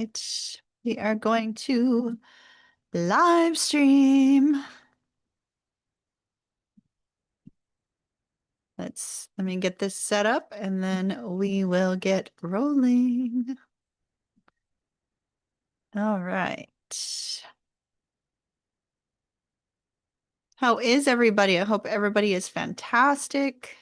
right. We are going to live stream. Let me get this set up and then we will get rolling. All right. How is everybody? I hope everybody is fantastic.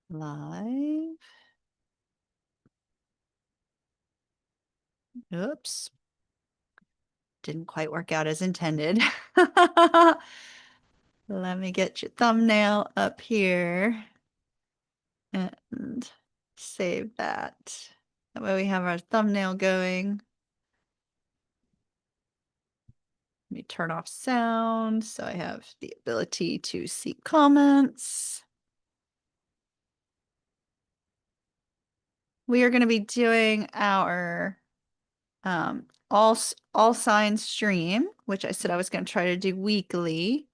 Live. Oops. Didn't quite work out as intended. Let me get your thumbnail up here and save that. That way we have our thumbnail going. Let me turn off sound so I have the ability to see comments. We are going to be doing our all signs stream, which I said I was going to try to do weekly,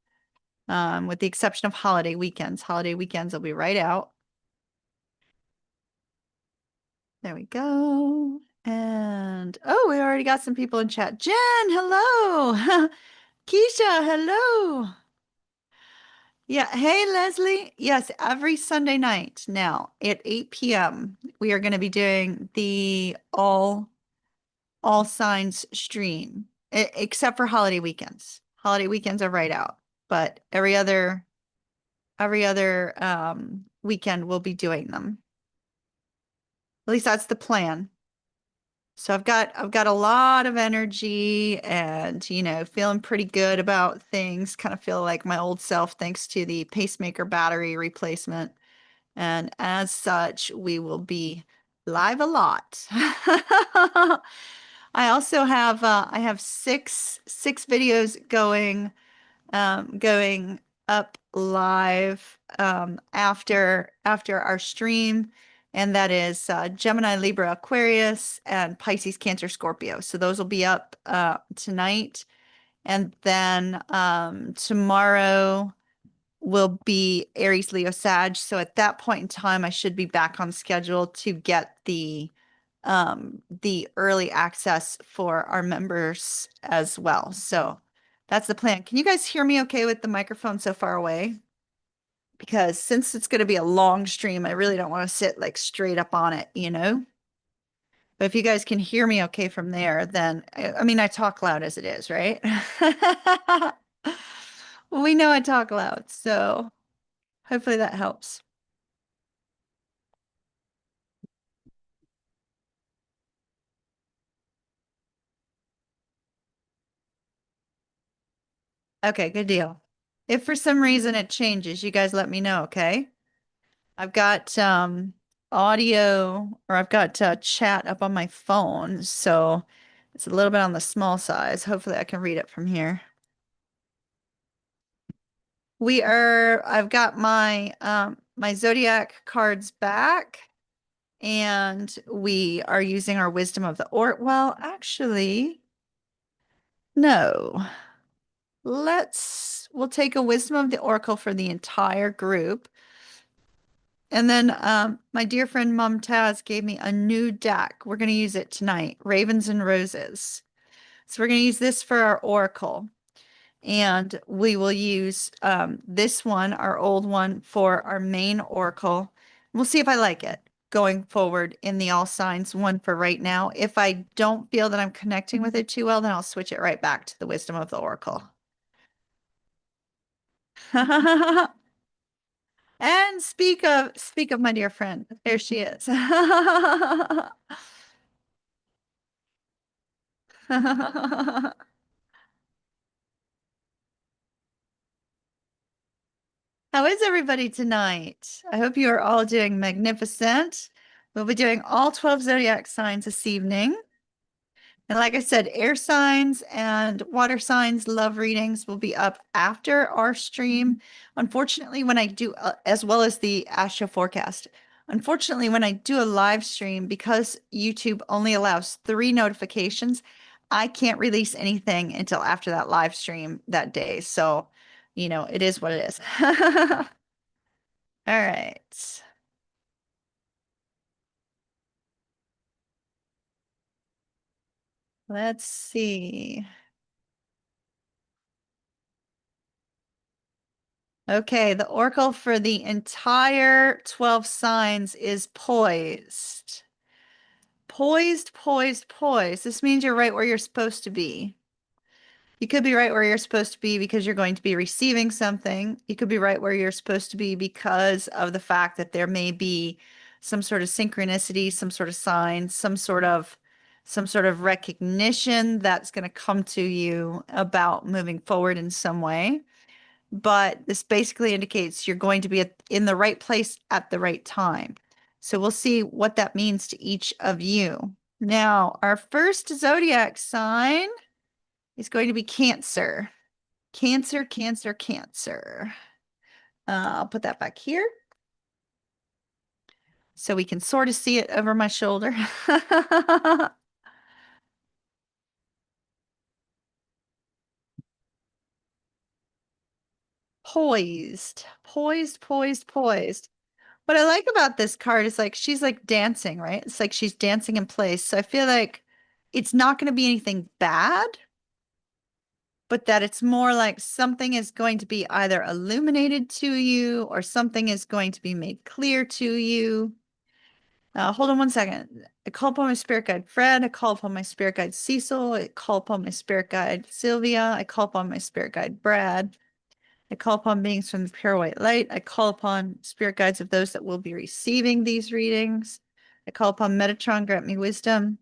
with the exception of holiday weekends. Holiday weekends will be right out. There we go. And oh, we already got some people in chat. Jen, hello. Keisha, hello. Yeah. Hey, Leslie. Yes, every Sunday night now at 8 p.m. we are going to be doing the all signs stream, except for holiday weekends. Holiday weekends are right out, but every other weekend we'll be doing them. At least that's the plan. So I've got a lot of energy and, feeling pretty good about things. Kind of feel like my old self thanks to the pacemaker battery replacement. And as such, we will be live a lot. I have six videos going up live after our stream, and that is Gemini, Libra, Aquarius, and Pisces, Cancer, Scorpio. So those will be up tonight, and then tomorrow will be Aries, Leo, Sag. So at that point in time, I should be back on schedule to get the early access for our members as well. So that's the plan. Can you guys hear me okay with the microphone so far away? Because since it's going to be a long stream, I really don't want to sit like straight up on it. But if you guys can hear me okay from there, then I mean, I talk loud as it is, right? We know I talk loud, so hopefully that helps. Okay, good deal. If for some reason it changes, you guys let me know, okay? I've got audio or I've got chat up on my phone, so it's a little bit on the small size. Hopefully I can read it from here. I've got my zodiac cards back and we are using our wisdom of the well, actually, no. We'll take a wisdom of the oracle for the entire group. And then my dear friend Mumtaz gave me a new deck. We're going to use it tonight, Ravens and Roses. So we're going to use this for our oracle. And we will use this one, our old one, for our main oracle. We'll see if I like it going forward in the all signs one for right now. If I don't feel that I'm connecting with it too well, then I'll switch it right back to the wisdom of the oracle. And speak of my dear friend. There she is. How is everybody tonight? I hope you are all doing magnificent. We'll be doing all 12 zodiac signs this evening. And like I said, air signs and water signs love readings will be up after our stream. Unfortunately, when I do, as well as the astro forecast, unfortunately, when I do a live stream, because YouTube only allows 3 notifications, I can't release anything until after that live stream that day. So, it is what it is. All right. Let's see. Okay, the oracle for the entire 12 signs is poised. Poised, poised, poised. This means you're right where you're supposed to be. You could be right where you're supposed to be because you're going to be receiving something. You could be right where you're supposed to be because of the fact that there may be some sort of synchronicity, some sort of sign, some sort of recognition that's going to come to you about moving forward in some way. But this basically indicates you're going to be in the right place at the right time. So we'll see what that means to each of you. Now, our first zodiac sign is going to be Cancer. Cancer, Cancer, Cancer. I'll put that back here so we can sort of see it over my shoulder. Poised, poised, poised, poised. What I like about this card is like she's like dancing, right? It's like she's dancing in place. So I feel like it's not going to be anything bad, but that it's more like something is going to be either illuminated to you or something is going to be made clear to you. Hold on one second. I call upon my spirit guide Fred. I call upon my spirit guide Cecil. I call upon my spirit guide Sylvia. I call upon my spirit guide Brad. I call upon beings from the pure white light. I call upon spirit guides of those that will be receiving these readings. I call upon Metatron, grant me wisdom.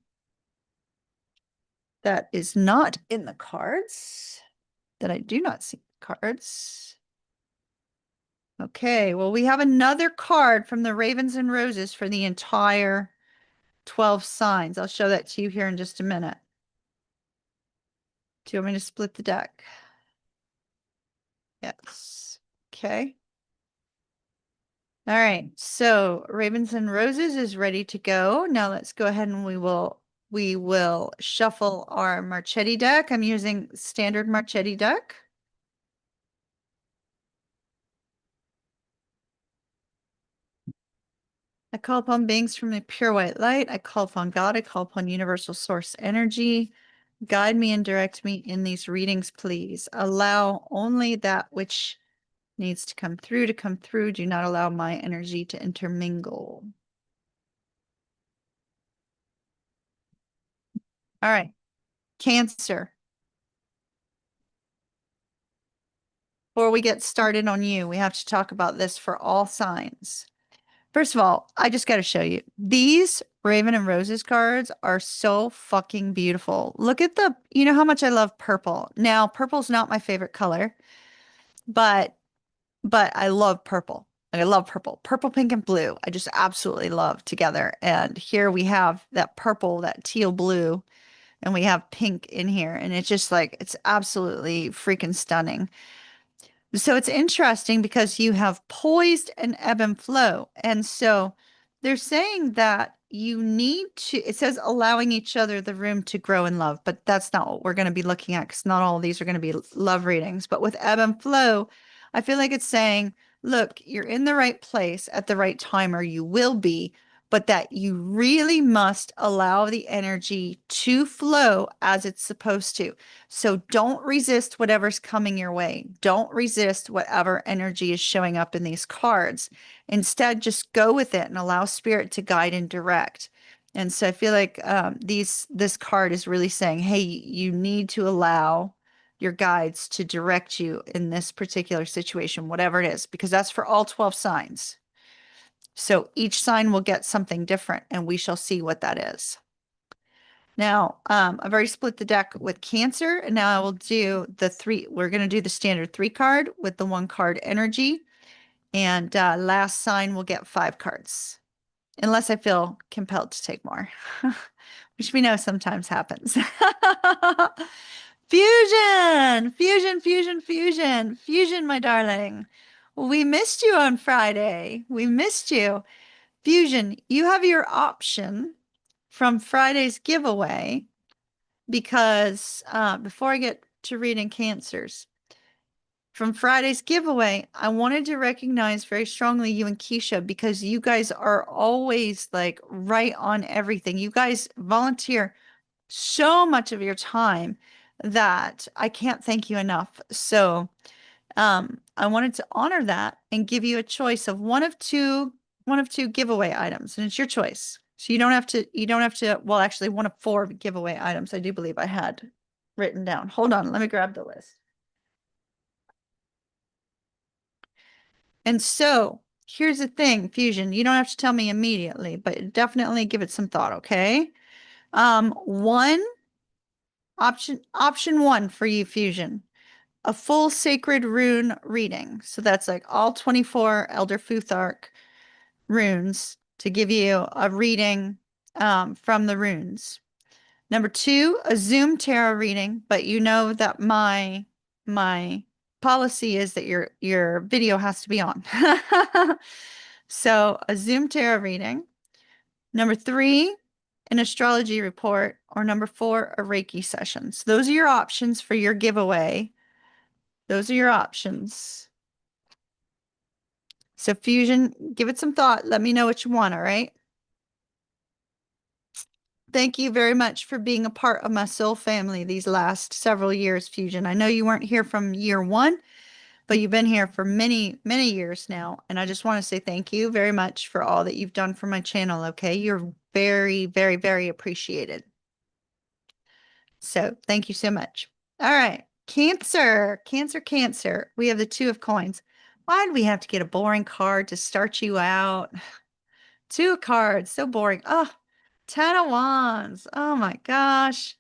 That is not in the cards. That I do not see cards. Okay, well, we have another card from the Ravens and Roses for the entire 12 signs. I'll show that to you here in just a minute. Do you want me to split the deck? Yes. Okay. All right, so Ravens and Roses is ready to go. Now let's go ahead and we will shuffle our Marchetti deck. I'm using standard Marchetti deck. I call upon beings from the pure white light. I call upon God. I call upon universal source energy. Guide me and direct me in these readings, please. Allow only that which needs to come through to come through. Do not allow my energy to intermingle. All right, Cancer. Before we get started on you, we have to talk about this for all signs. First of all, I just got to show you. These Raven and Roses cards are so fucking beautiful. Look at you know how much I love purple. Now, purple's not my favorite color, but I love purple. Like, I love purple. Purple, pink, and blue. I just absolutely love together. And here we have that purple, that teal blue, and we have pink in here. And it's just like, it's absolutely freaking stunning. So it's interesting because you have poised and ebb and flow. And so they're saying that you need to, it says allowing each other the room to grow in love, but that's not what we're going to be looking at because not all of these are going to be love readings. But with ebb and flow, I feel like it's saying, look, you're in the right place at the right time, or you will be, but that you really must allow the energy to flow as it's supposed to. So don't resist whatever's coming your way. Don't resist whatever energy is showing up in these cards. Instead, just go with it and allow spirit to guide and direct. And so I feel like this card is really saying, hey, you need to allow your guides to direct you in this particular situation, whatever it is, because that's for all 12 signs. So each sign will get something different, and we shall see what that is. Now, I've already split the deck with Cancer, and now I will do the three. We're going to do the standard 3 card with the 1 card energy, and last sign will get 5 cards, unless I feel compelled to take more, which we know sometimes happens. Fusion, fusion, fusion, fusion, fusion, my darling. We missed you on Friday. We missed you. Fusion, you have your option from Friday's giveaway because before I get to reading cancers, from Friday's giveaway, I wanted to recognize very strongly you and Keisha because you guys are always like right on everything. You guys volunteer so much of your time that I can't thank you enough. So, I wanted to honor that and give you a choice of one of two giveaway items, and it's your choice. So you don't have to, well, actually one of four giveaway items I do believe I had written down. Hold on, let me grab the list. And so here's the thing, Fusion, you don't have to tell me immediately, but definitely give it some thought, okay? One option one for you, Fusion, a full sacred rune reading. So that's like all 24 Elder Futhark runes to give you a reading from the runes. Number two, a Zoom tarot reading, but you know that my policy is that your video has to be on. So a Zoom tarot reading. Number three, an astrology report, or number four, a Reiki session. So those are your options for your giveaway. Those are your options. So Fusion, give it some thought. Let me know what you want, all right? Thank you very much for being a part of my soul family these last several years, Fusion. I know you weren't here from year one, but you've been here for many, many years now. And I just want to say thank you very much for all that you've done for my channel, okay? You're very, very, very appreciated. So thank you so much. All right. Cancer, Cancer, Cancer. We have the two of coins. Why do we have to get a boring card to start you out? Two cards, so boring. Oh, 10 of Wands. Oh my gosh.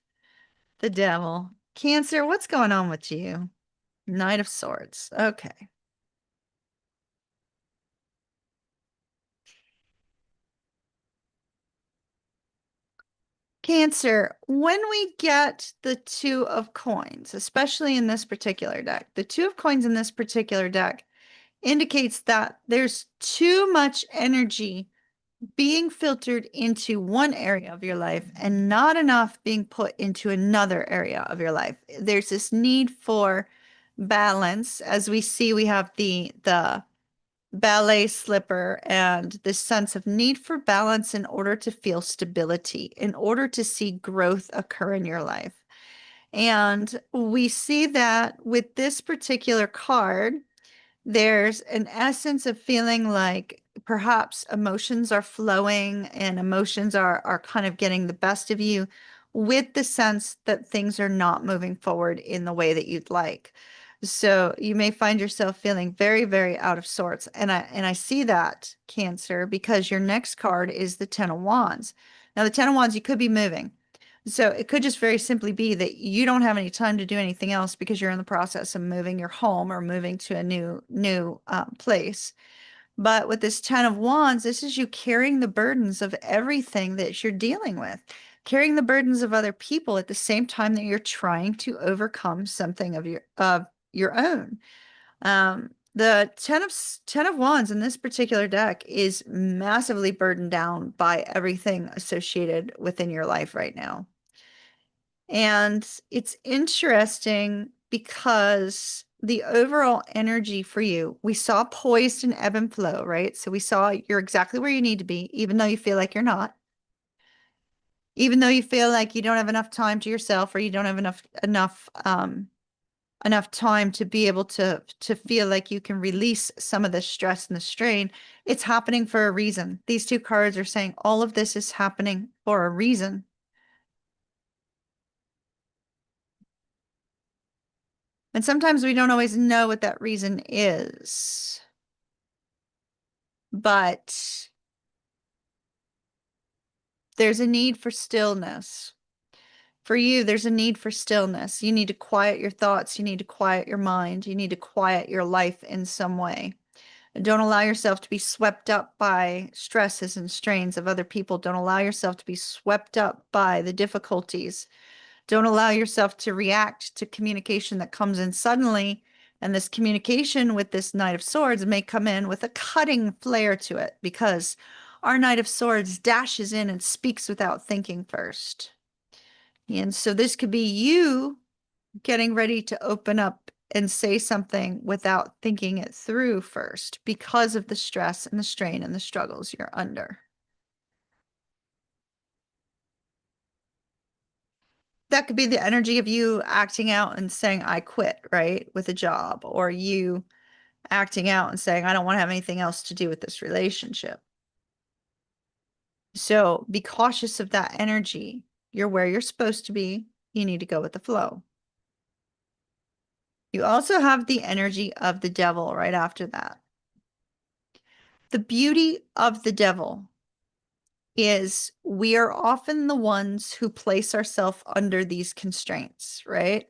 The devil. Cancer, what's going on with you? Knight of Swords. Okay. Cancer, when we get the two of coins, especially in this particular deck, the two of coins in this particular deck indicates that there's too much energy being filtered into one area of your life and not enough being put into another area of your life. There's this need for balance. As we see, we have the ballet slipper and this sense of need for balance in order to feel stability, in order to see growth occur in your life. And we see that with this particular card, there's an essence of feeling like perhaps emotions are flowing and emotions are kind of getting the best of you with the sense that things are not moving forward in the way that you'd like. So you may find yourself feeling very, very out of sorts. And I see that, Cancer, because your next card is the Ten of Wands. Now, the Ten of Wands, you could be moving. So it could just very simply be that you don't have any time to do anything else because you're in the process of moving your home or moving to a new place. But with this Ten of Wands, this is you carrying the burdens of everything that you're dealing with, carrying the burdens of other people at the same time that you're trying to overcome something of your own. The Ten of Wands in this particular deck is massively burdened down by everything associated within your life right now. And it's interesting because the overall energy for you, we saw poised and ebb and flow, right? So we saw you're exactly where you need to be, even though you feel like you're not, even though you feel like you don't have enough time to yourself or you don't have enough time to be able to feel like you can release some of the stress and the strain. It's happening for a reason. These two cards are saying all of this is happening for a reason. And sometimes we don't always know what that reason is. But there's a need for stillness. For you, there's a need for stillness. You need to quiet your thoughts. You need to quiet your mind. You need to quiet your life in some way. Don't allow yourself to be swept up by stresses and strains of other people. Don't allow yourself to be swept up by the difficulties. Don't allow yourself to react to communication that comes in suddenly. And this communication with this Knight of Swords may come in with a cutting flair to it because our Knight of Swords dashes in and speaks without thinking first. And so this could be you getting ready to open up and say something without thinking it through first because of the stress and the strain and the struggles you're under. That could be the energy of you acting out and saying, I quit, right, with a job, or you acting out and saying, I don't want to have anything else to do with this relationship. So be cautious of that energy. You're where you're supposed to be. You need to go with the flow. You also have the energy of the devil right after that. The beauty of the devil is we are often the ones who place ourselves under these constraints, right?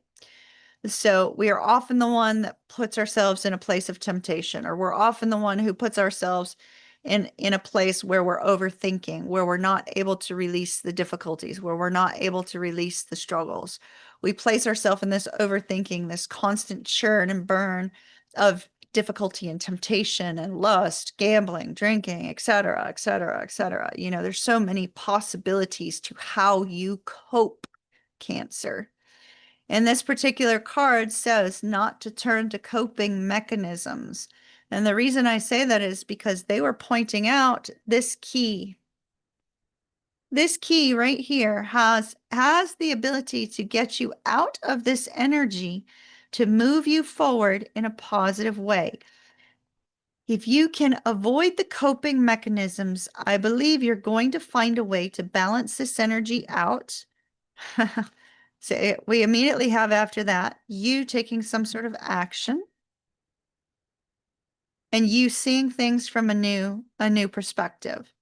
So we are often the one that puts ourselves in a place of temptation, or we're often the one who puts ourselves in a place where we're overthinking, where we're not able to release the difficulties, where we're not able to release the struggles. We place ourselves in this overthinking, this constant churn and burn of difficulty and temptation and lust, gambling, drinking, et cetera, et cetera, et cetera. You know, there's so many possibilities to how you cope, Cancer. And this particular card says not to turn to coping mechanisms. And the reason I say that is because they were pointing out this key. This key right here has the ability to get you out of this energy to move you forward in a positive way. If you can avoid the coping mechanisms, I believe you're going to find a way to balance this energy out. So we immediately have after that you taking some sort of action and you seeing things from a new perspective.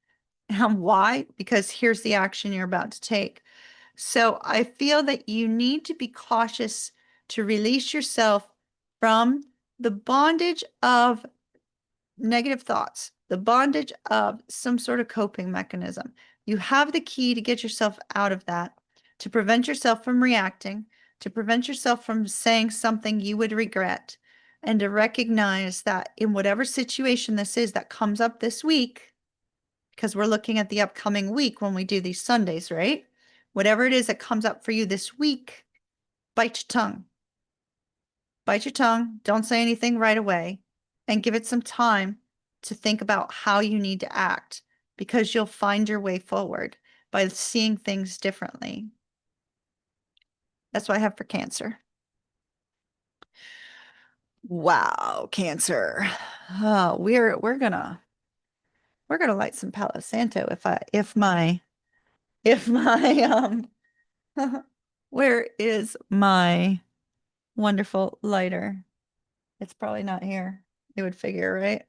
And why? Because here's the action you're about to take. So I feel that you need to be cautious to release yourself from the bondage of negative thoughts, the bondage of some sort of coping mechanism. You have the key to get yourself out of that, to prevent yourself from reacting, to prevent yourself from saying something you would regret, and to recognize that in whatever situation this is that comes up this week, because we're looking at the upcoming week when we do these Sundays, right? Whatever it is that comes up for you this week, bite your tongue. Bite your tongue, don't say anything right away, and give it some time to think about how you need to act because you'll find your way forward by seeing things differently. That's what I have for Cancer. Wow, Cancer. Oh, we're gonna light some Palo Santo if my where is my wonderful lighter? It's probably not here. You would figure, right?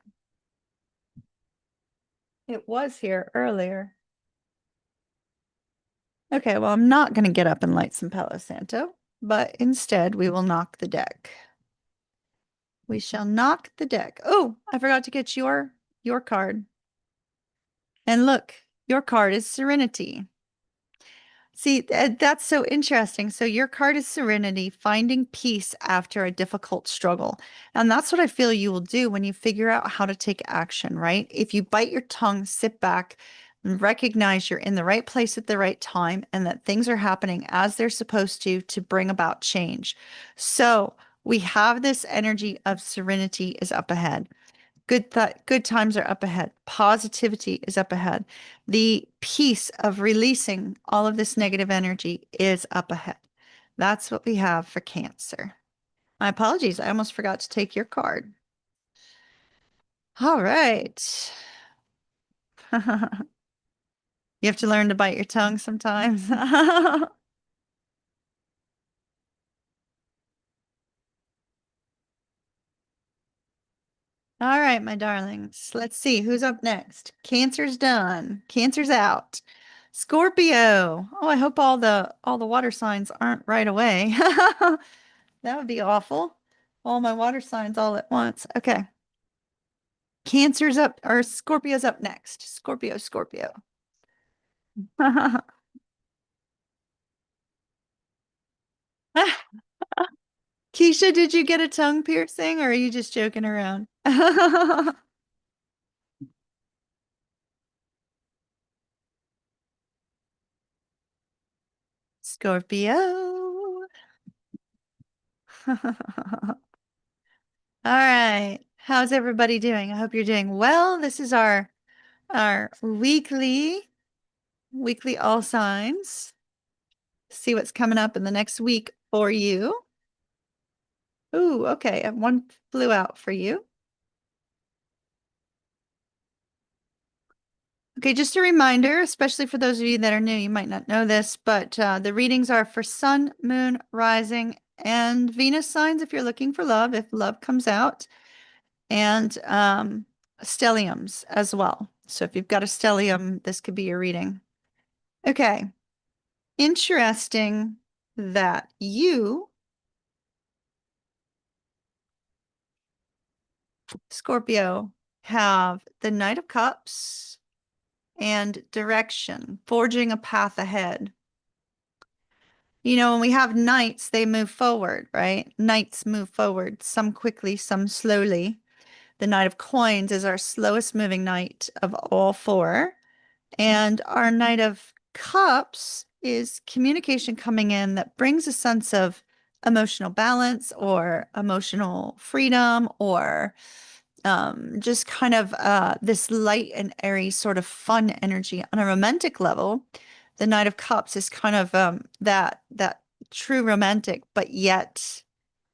It was here earlier. Okay, well, I'm not going to get up and light some Palo Santo, but instead we will knock the deck. We shall knock the deck. Oh, I forgot to get your card. And look, your card is Serenity. See, that's so interesting. So your card is Serenity, finding peace after a difficult struggle. And that's what I feel you will do when you figure out how to take action, right? If you bite your tongue, sit back and recognize you're in the right place at the right time and that things are happening as they're supposed to bring about change. So we have this energy of serenity is up ahead. Good times are up ahead. Positivity is up ahead. The peace of releasing all of this negative energy is up ahead. That's what we have for Cancer. My apologies. I almost forgot to take your card. All right. You have to learn to bite your tongue sometimes. All right, my darlings. Let's see who's up next. Cancer's done. Cancer's out. Scorpio. Oh, I hope all the water signs aren't right away. That would be awful. All my water signs all at once. Okay. Cancer's up or Scorpio's up next. Scorpio, Scorpio. Keisha, did you get a tongue piercing or are you just joking around? Scorpio. All right. How's everybody doing? I hope you're doing well. This is our weekly all signs. See what's coming up in the next week for you. Ooh, okay. One flew out for you. Okay, just a reminder, especially for those of you that are new, you might not know this, but the readings are for sun, moon, rising, and Venus signs if you're looking for love, if love comes out, and stelliums as well. So if you've got a stellium, this could be your reading. Okay, interesting that you, Scorpio, have the Knight of Cups and direction, forging a path ahead. You know, when we have knights, they move forward, right? Knights move forward, some quickly, some slowly. The Knight of Coins is our slowest moving knight of all four. And our Knight of Cups is communication coming in that brings a sense of emotional balance or emotional freedom or just kind of this light and airy sort of fun energy on a romantic level. The Knight of Cups is kind of that true romantic, but yet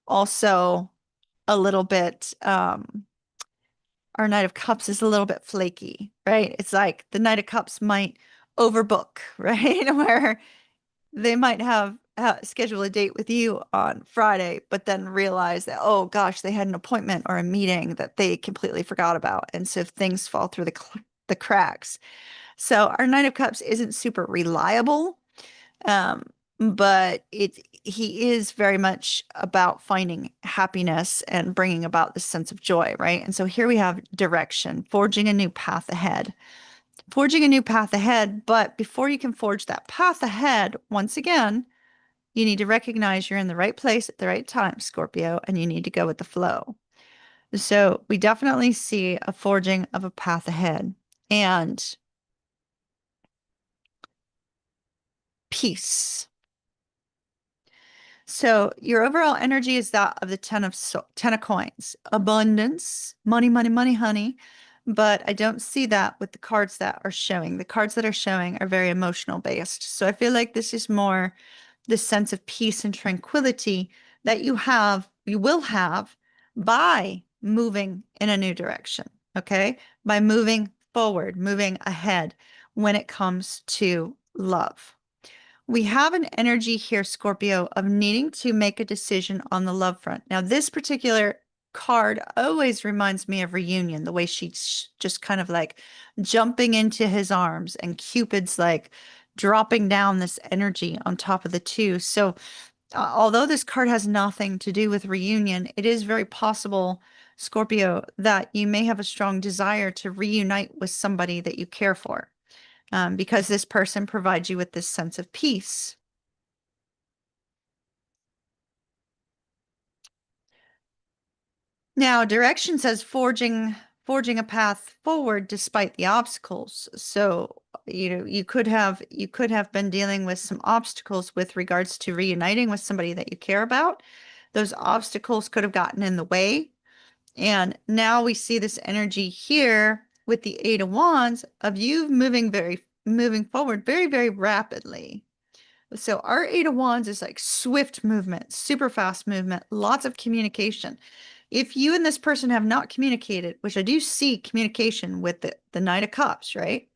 also a little bit our Knight of Cups is a little bit flaky, right? It's like the Knight of Cups might overbook, right? Where they might have schedule a date with you on Friday, but then realize that, oh gosh, they had an appointment or a meeting that they completely forgot about. And so things fall through the cracks. So our Knight of Cups isn't super reliable, um, but he is very much about finding happiness and bringing about this sense of joy, right? And so here we have direction, forging a new path ahead. Forging a new path ahead, but before you can forge that path ahead, once again, you need to recognize you're in the right place at the right time, Scorpio, and you need to go with the flow. So we definitely see a forging of a path ahead and peace. So your overall energy is that of the 10 of coins, abundance, money, money, money, honey. But I don't see that with the cards that are showing. The cards that are showing are very emotional based. So I feel like this is more the sense of peace and tranquility that you will have by moving in a new direction. Okay. By moving forward, moving ahead when it comes to love. We have an energy here, Scorpio, of needing to make a decision on the love front. Now, this particular card always reminds me of Reunion, the way she's just kind of like jumping into his arms and Cupid's like dropping down this energy on top of the two. So, although this card has nothing to do with reunion, it is very possible, Scorpio, that you may have a strong desire to reunite with somebody that you care for because this person provides you with this sense of peace. Now, direction says forging a path forward despite the obstacles. So, you could have been dealing with some obstacles with regards to reuniting with somebody that you care about. Those obstacles could have gotten in the way. And now we see this energy here with the Eight of Wands of you moving forward very, very rapidly. So our Eight of Wands is like swift movement, super fast movement, lots of communication. If you and this person have not communicated, which I do see communication with the Knight of Cups, right?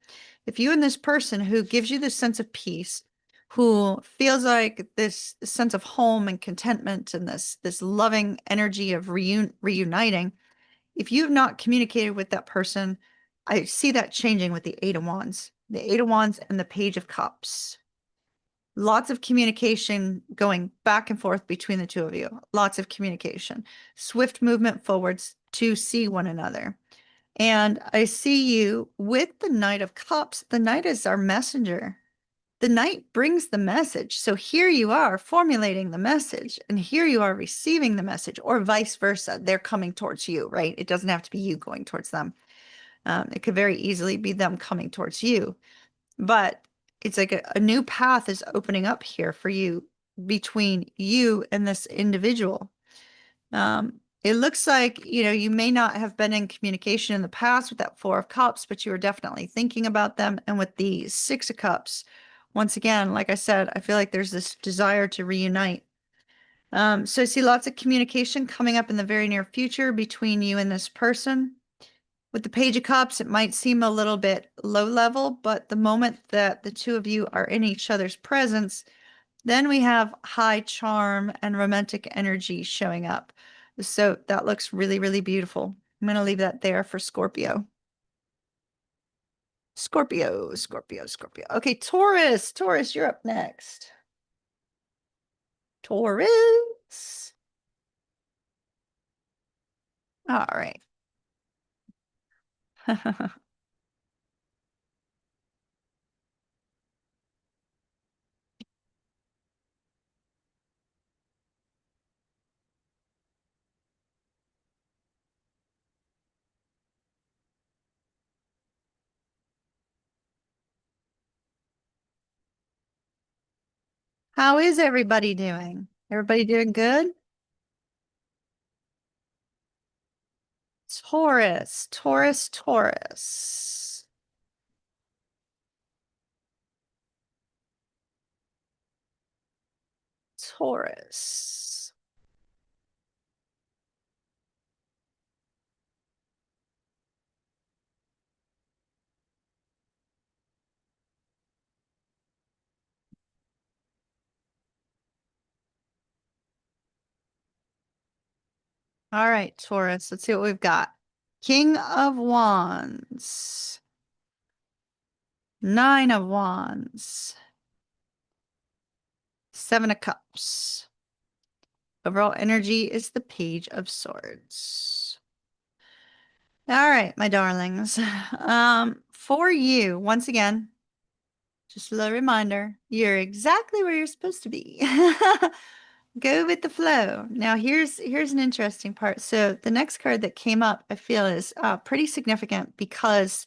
If you and this person who gives you this sense of peace, who feels like this sense of home and contentment and this loving energy of reuniting, if you have not communicated with that person, I see that changing with the Eight of Wands, the Eight of Wands and the Page of Cups. Lots of communication going back and forth between the two of you. Lots of communication. Swift movement forwards to see one another. And I see you with the Knight of Cups. The Knight is our messenger. The Knight brings the message. So here you are formulating the message, and here you are receiving the message, or vice versa. They're coming towards you, right? It doesn't have to be you going towards them. It could very easily be them coming towards you. But it's like a new path is opening up here for you between you and this individual. it looks like, you may not have been in communication in the past with that Four of Cups, but you were definitely thinking about them. And with the Six of Cups, once again, like I said, I feel like there's this desire to reunite. So I see lots of communication coming up in the very near future between you and this person. With the Page of Cups, it might seem a little bit low level, but the moment that the two of you are in each other's presence, then we have high charm and romantic energy showing up. So that looks really, really beautiful. I'm going to leave that there for Scorpio. Scorpio, Scorpio, Scorpio. Okay, Taurus. Taurus, you're up next. Taurus. All right. How is everybody doing? Everybody doing good? Taurus, Taurus, Taurus. Taurus. All right, Taurus. Let's see what we've got. King of Wands. Nine of Wands. Seven of Cups. Overall energy is the Page of Swords. All right, my darlings. For you, once again, just a little reminder, you're exactly where you're supposed to be. Go with the flow. Now, here's an interesting part. So the next card that came up, I feel is pretty significant because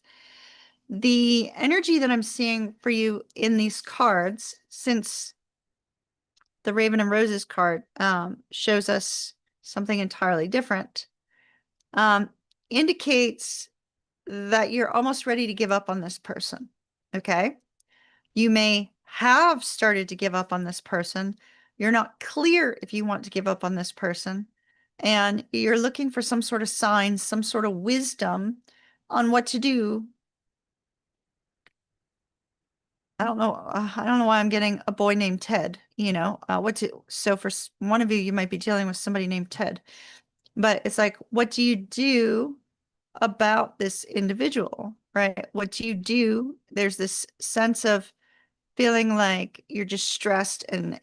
the energy that I'm seeing for you in these cards, since the Raven and Roses card shows us something entirely different, um, indicates that you're almost ready to give up on this person. Okay. You may have started to give up on this person. You're not clear if you want to give up on this person. And you're looking for some sort of sign, some sort of wisdom on what to do. I don't know why I'm getting a boy named Ted, so for one of you, you might be dealing with somebody named Ted, but it's like, what do you do about this individual, right? What do you do? There's this sense of feeling like you're just stressed and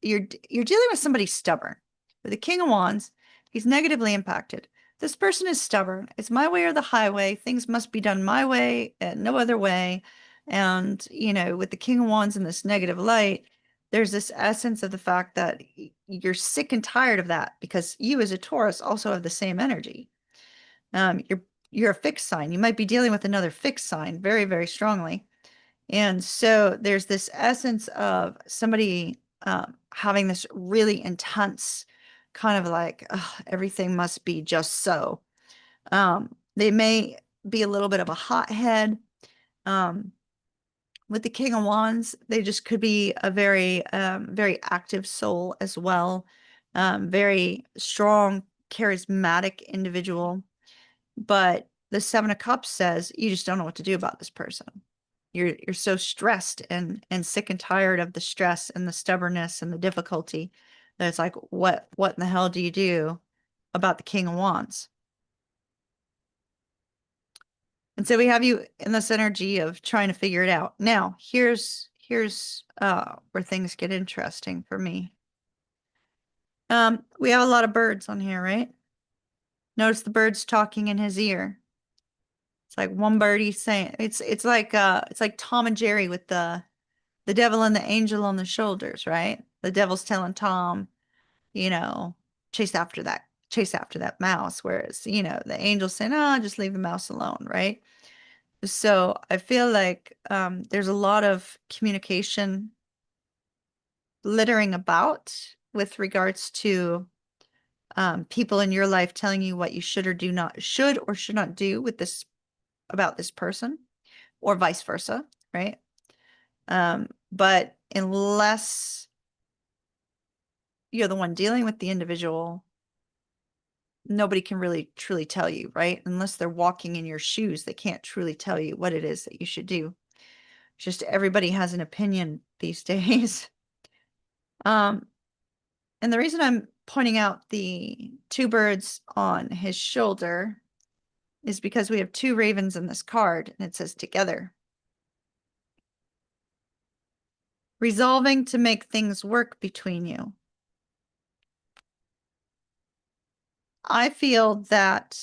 you're dealing with somebody stubborn. With the King of Wands, he's negatively impacted. This person is stubborn. It's my way or the highway. Things must be done my way and no other way. And, with the King of Wands in this negative light, there's this essence of the fact that you're sick and tired of that because you as a Taurus also have the same energy. You're a fixed sign. You might be dealing with another fixed sign very, very strongly. And so there's this essence of somebody having this really intense kind of like, "Ugh, everything must be just so." They may be a little bit of a hothead. Um, with the King of Wands, they just could be a very, very active soul as well. Very strong, charismatic individual. But the Seven of Cups says you just don't know what to do about this person. You're so stressed and sick and tired of the stress and the stubbornness and the difficulty that it's like, what in the hell do you do about the King of Wands? And so we have you in this energy of trying to figure it out. Now, here's where things get interesting for me. We have a lot of birds on here, right? Notice the birds talking in his ear. It's like one birdie saying it's like Tom and Jerry with the devil and the angel on the shoulders, right? The devil's telling Tom, you know, chase after that mouse, whereas, the angel's saying, oh, just leave the mouse alone, right? So I feel like there's a lot of communication littering about with regards to people in your life telling you what you should or should not do with this about this person, or vice versa, right? But unless you're the one dealing with the individual, nobody can really truly tell you, right? Unless they're walking in your shoes, they can't truly tell you what it is that you should do. Just everybody has an opinion these days. Um, and the reason I'm pointing out the two birds on his shoulder is because we have two ravens in this card, and it says together. Resolving to make things work between you. I feel that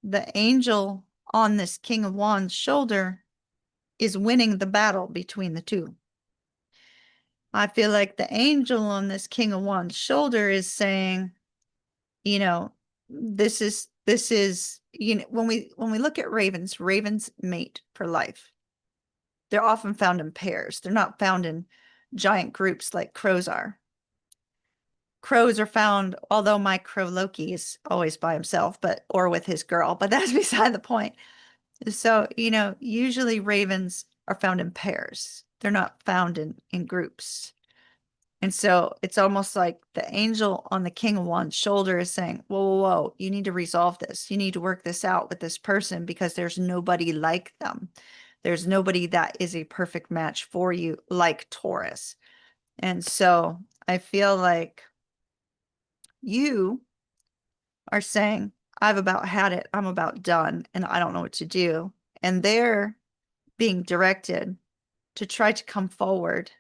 the angel on this King of Wands shoulder is winning the battle between the two. I feel like the angel on this King of Wands shoulder is saying, you know, this is, when we look at ravens, ravens mate for life. They're often found in pairs. They're not found in giant groups like crows are. Crows are found, although my crow Loki is always by himself, or with his girl, but that's beside the point. So, usually ravens are found in pairs. They're not found in groups. And so it's almost like the angel on the King of Wands shoulder is saying, whoa, whoa, whoa, you need to resolve this. You need to work this out with this person because there's nobody like them. There's nobody that is a perfect match for you like Taurus. And so I feel like you are saying, I've about had it. I'm about done and I don't know what to do. And they're being directed to try to come forward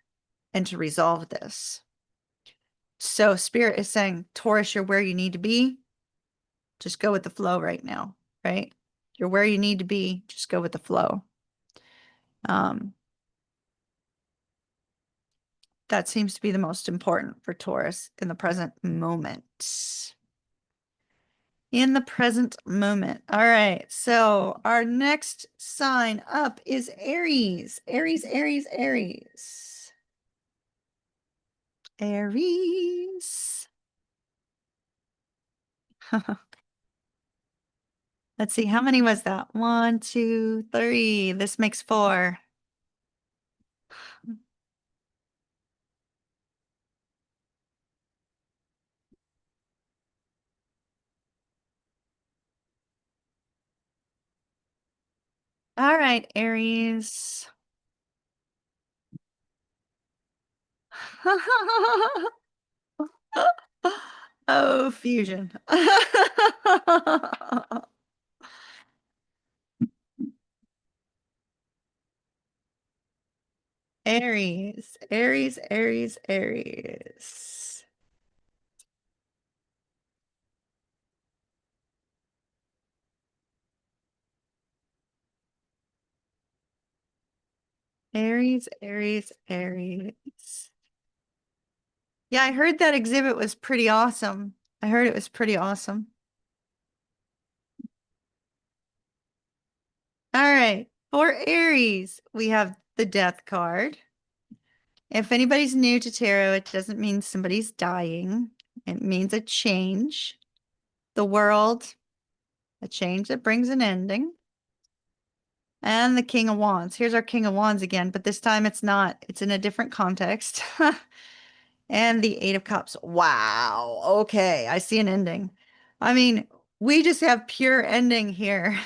and to resolve this. So Spirit is saying, Taurus, you're where you need to be. Just go with the flow right now, right? You're where you need to be. Just go with the flow. That seems to be the most important for Taurus in the present moment. In the present moment. All right. So our next sign up is Aries. Aries, Aries, Aries. Aries. Let's see. How many was that? 1, 2, 3. This makes 4. All right, Aries. Oh, fusion. Aries, Aries, Aries, Aries. Aries, Aries, Aries. Yeah, I heard that exhibit was pretty awesome. I heard it was pretty awesome. All right, for Aries, we have the Death card. If anybody's new to tarot, it doesn't mean somebody's dying. It means a change. The world, a change that brings an ending. And the King of Wands. Here's our King of Wands again, but this time it's not. It's in a different context. And the Eight of Cups. Wow. Okay, I see an ending. I mean, we just have pure ending here.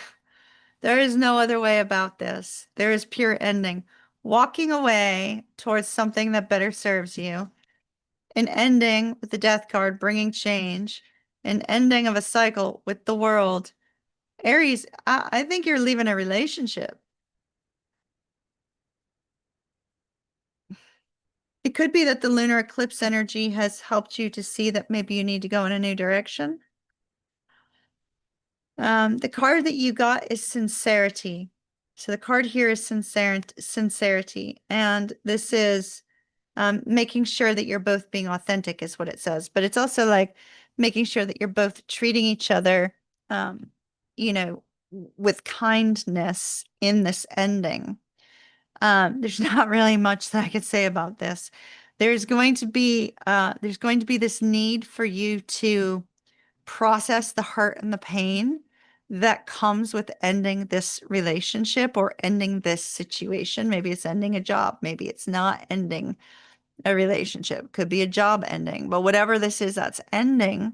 There is no other way about this. There is pure ending. Walking away towards something that better serves you. An ending with the Death card, bringing change. An ending of a cycle with the World. Aries, I think you're leaving a relationship. It could be that the lunar eclipse energy has helped you to see that maybe you need to go in a new direction. The card that you got is sincerity. So the card here is sincerity. And this is making sure that you're both being authentic is what it says. But it's also like making sure that you're both treating each other, you know, with kindness in this ending. There's not really much that I could say about this. There's going to be this need for you to process the hurt and the pain that comes with ending this relationship or ending this situation. Maybe it's ending a job, maybe it's not ending a relationship, could be a job ending, but whatever this is that's ending,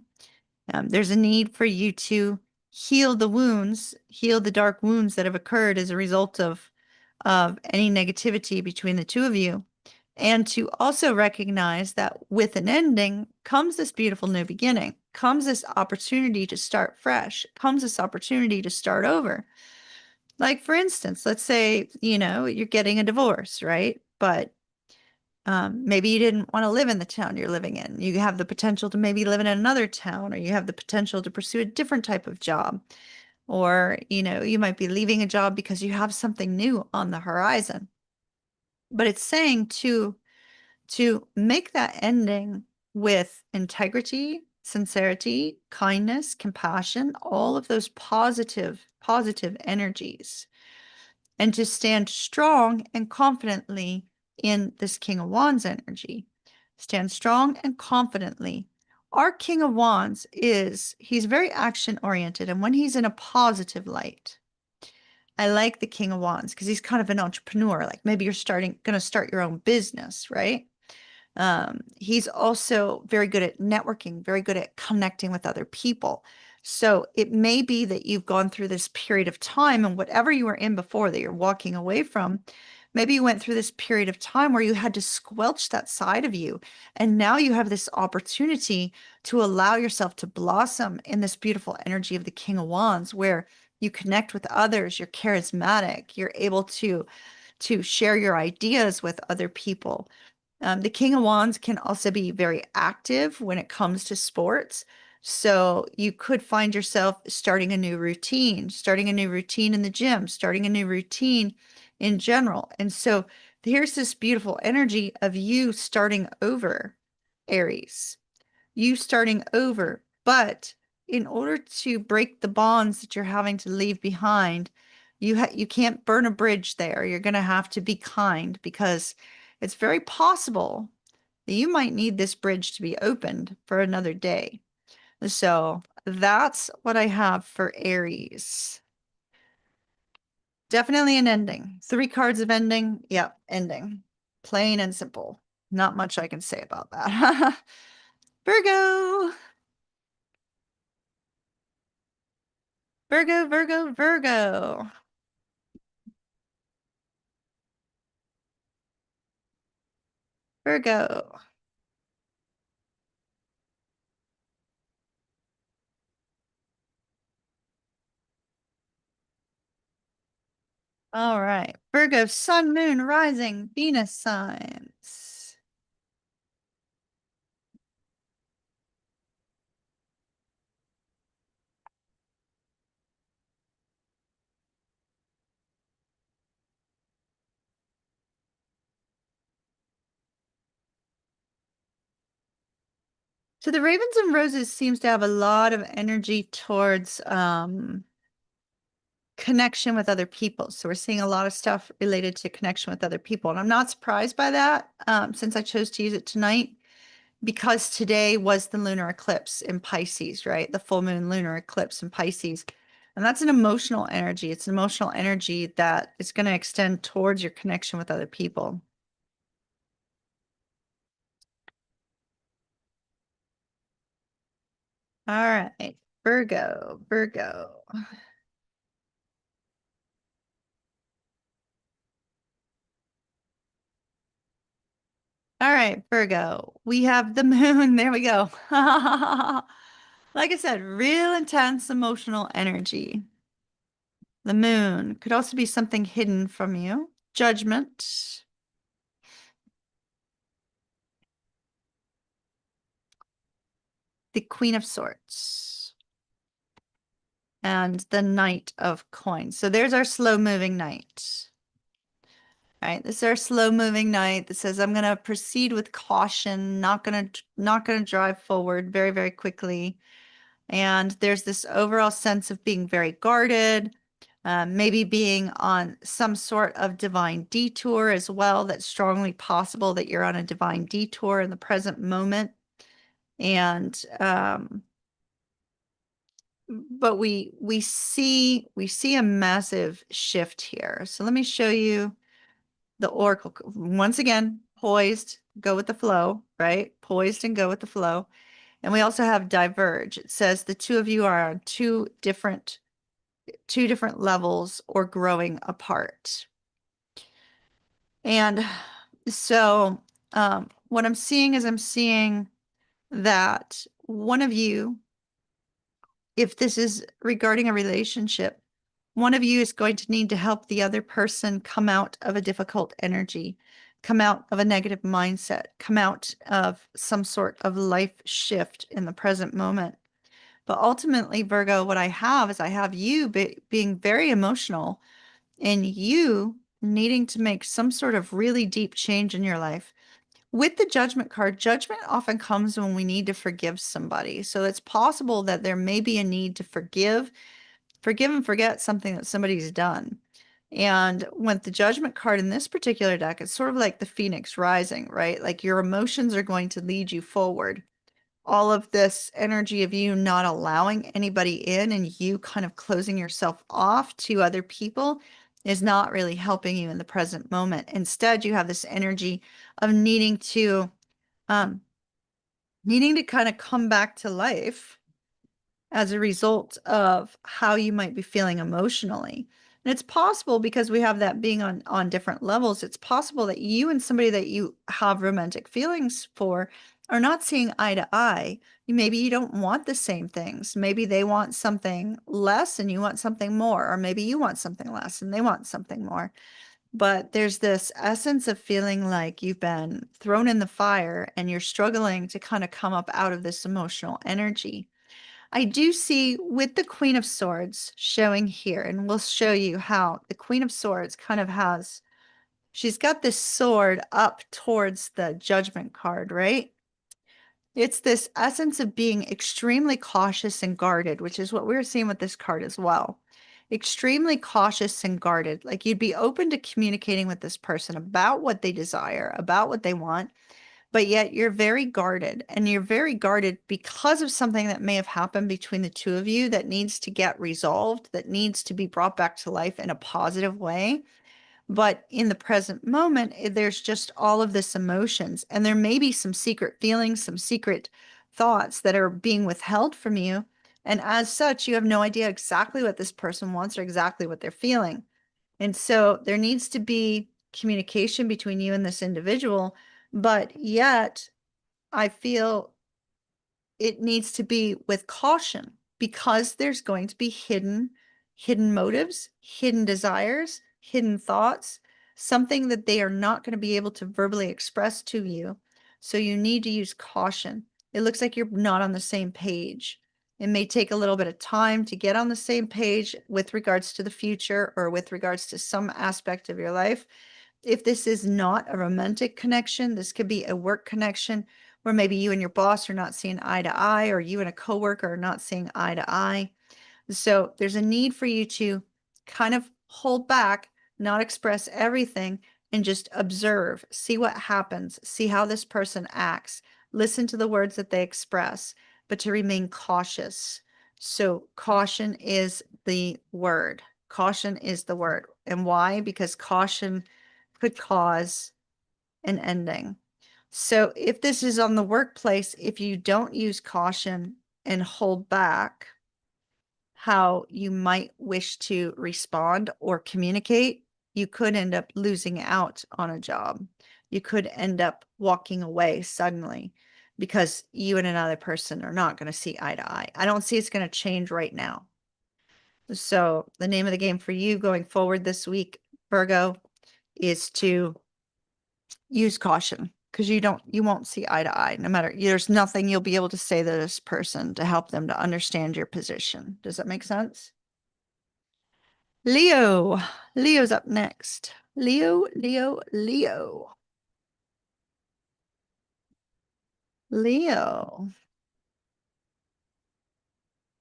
there's a need for you to heal the wounds, heal the dark wounds that have occurred as a result of any negativity between the two of you. And to also recognize that with an ending comes this beautiful new beginning, comes this opportunity to start fresh, comes this opportunity to start over. Like, for instance, let's say, you're getting a divorce, right? But maybe you didn't want to live in the town you're living in. You have the potential to maybe live in another town, or you have the potential to pursue a different type of job. Or, you might be leaving a job because you have something new on the horizon. But it's saying to make that ending with integrity, sincerity, kindness, compassion, all of those positive energies, and to stand strong and confidently in this King of Wands energy. Stand strong and confidently. Our King of Wands he's very action oriented, and when he's in a positive light, I like the King of Wands because he's kind of an entrepreneur. Like maybe you're going to start your own business, right? He's also very good at networking, very good at connecting with other people. So it may be that you've gone through this period of time, and whatever you were in before that you're walking away from, maybe you went through this period of time where you had to squelch that side of you. And now you have this opportunity to allow yourself to blossom in this beautiful energy of the King of Wands, where you connect with others, you're charismatic, you're able to share your ideas with other people. The King of Wands can also be very active when it comes to sports. So you could find yourself starting a new routine, starting a new routine in the gym, starting a new routine in general. And so here's this beautiful energy of you starting over, Aries, you starting over. But in order to break the bonds that you're having to leave behind, you can't burn a bridge there. You're going to have to be kind, because it's very possible that you might need this bridge to be opened for another day. So that's what I have for Aries. Definitely an ending. 3 cards of ending. Yep, ending. Plain and simple. Not much I can say about that. Virgo. Virgo, Virgo, Virgo. Virgo. All right. Virgo, Sun, Moon, Rising, Venus signs. So the Ravens and Roses seems to have a lot of energy towards connection with other people. So we're seeing a lot of stuff related to connection with other people. And I'm not surprised by that, since I chose to use it tonight, because today was the lunar eclipse in Pisces, right? The full moon lunar eclipse in Pisces. And that's an emotional energy. It's an emotional energy that is going to extend towards your connection with other people. All right, Virgo, Virgo. All right, Virgo. We have the moon. There we go. Like I said, real intense emotional energy. The moon could also be something hidden from you. Judgment. The Queen of Swords. And the Knight of Coins. So there's our slow moving knight. All right, this is our slow moving knight that says, I'm gonna proceed with caution, not gonna drive forward very, very quickly. And there's this overall sense of being very guarded, maybe being on some sort of divine detour as well. That's strongly possible that you're on a divine detour in the present moment. And but we see a massive shift here. So let me show you the oracle. Once again, poised, go with the flow, right? Poised and go with the flow. And we also have diverge. It says the two of you are on two different levels or growing apart. And so what I'm seeing is I'm seeing that one of you, if this is regarding a relationship, one of you is going to need to help the other person come out of a difficult energy, come out of a negative mindset, come out of some sort of life shift in the present moment. But ultimately, Virgo, what I have is I have you being very emotional and you needing to make some sort of really deep change in your life. With the judgment card, judgment often comes when we need to forgive somebody. So it's possible that there may be a need to forgive and forget something that somebody's done. And with the judgment card in this particular deck, it's sort of like the phoenix rising, right? Like your emotions are going to lead you forward. All of this energy of you not allowing anybody in and you kind of closing yourself off to other people is not really helping you in the present moment. Instead, you have this energy of um, needing to kind of come back to life as a result of how you might be feeling emotionally. And it's possible because we have that being on different levels, it's possible that you and somebody that you have romantic feelings for are not seeing eye to eye. Maybe you don't want the same things. Maybe they want something less and you want something more, or maybe you want something less and they want something more. But there's this essence of feeling like you've been thrown in the fire and you're struggling to kind of come up out of this emotional energy. I do see with the Queen of Swords showing here, and we'll show you how the Queen of Swords kind of she's got this sword up towards the Judgment card, right? It's this essence of being extremely cautious and guarded, which is what we're seeing with this card as well. Extremely cautious and guarded. Like you'd be open to communicating with this person about what they desire, about what they want, but yet you're very guarded, and you're very guarded because of something that may have happened between the two of you that needs to get resolved, that needs to be brought back to life in a positive way. But in the present moment, there's just all of this emotions, and there may be some secret feelings, some secret thoughts that are being withheld from you. And as such, you have no idea exactly what this person wants or exactly what they're feeling. And so there needs to be communication between you and this individual, but yet I feel it needs to be with caution because there's going to be hidden motives, hidden desires, hidden thoughts, something that they are not going to be able to verbally express to you. So you need to use caution. It looks like you're not on the same page. It may take a little bit of time to get on the same page with regards to the future or with regards to some aspect of your life. If this is not a romantic connection, this could be a work connection where maybe you and your boss are not seeing eye to eye, or you and a coworker are not seeing eye to eye. So there's a need for you to kind of hold back, not express everything, and just observe, see what happens, see how this person acts, listen to the words that they express, but to remain cautious. So caution is the word. Caution is the word. And why? Because caution could cause an ending. So if this is on the workplace, if you don't use caution and hold back how you might wish to respond or communicate, you could end up losing out on a job. You could end up walking away suddenly because you and another person are not going to see eye to eye. I don't see it's going to change right now. So the name of the game for you going forward this week, Virgo, is to use caution because you won't see eye to eye. No matter, there's nothing you'll be able to say to this person to help them to understand your position. Does that make sense? Leo. Leo's up next. Leo, Leo, Leo. Leo.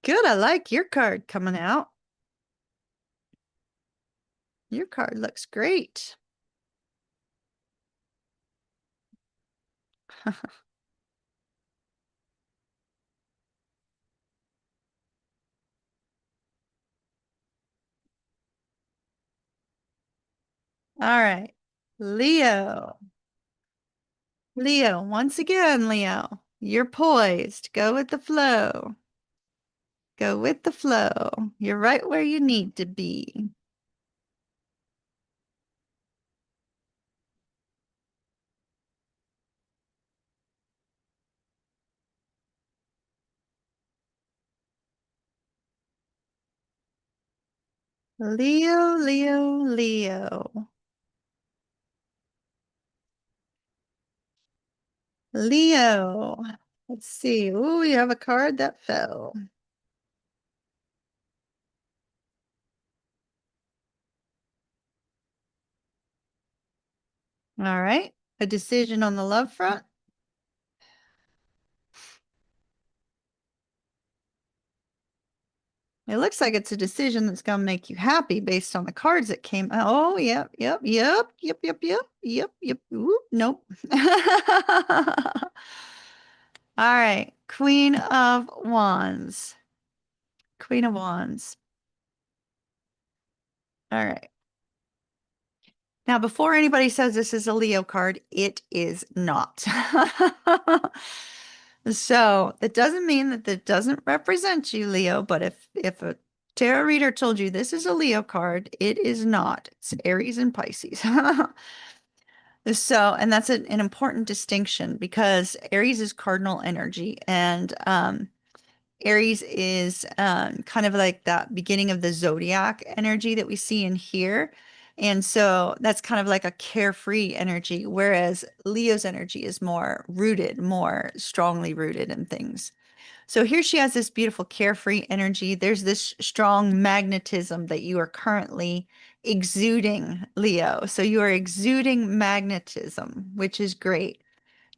Good. I like your card coming out. Your card looks great. All right. Leo. Leo, once again, Leo, you're poised. Go with the flow. Go with the flow. You're right where you need to be. Leo, Leo, Leo. Leo. Let's see. Ooh, we have a card that fell. All right. A decision on the love front. It looks like it's a decision that's going to make you happy based on the cards that came. Oh, yep, yep, yep, yep, yep, yep, yep, yep. Ooh, nope. All right. Queen of Wands. Queen of Wands. All right. Now, before anybody says this is a Leo card, it is not. So that doesn't mean that that doesn't represent you, Leo, but if a tarot reader told you this is a Leo card, it is not. It's Aries and Pisces. So, and that's an important distinction because Aries is cardinal energy and Aries is kind of like that beginning of the zodiac energy that we see in here. And so that's kind of like a carefree energy, whereas Leo's energy is more rooted, more strongly rooted in things. So here she has this beautiful carefree energy. There's this strong magnetism that you are currently exuding, Leo. So you are exuding magnetism, which is great.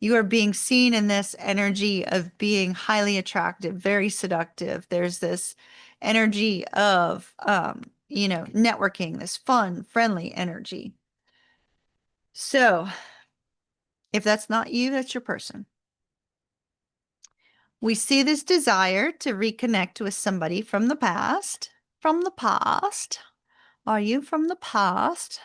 You are being seen in this energy of being highly attractive, very seductive. There's this energy of, networking, this fun, friendly energy. So if that's not you, that's your person. We see this desire to reconnect with somebody from the past. From the past. Are you from the past?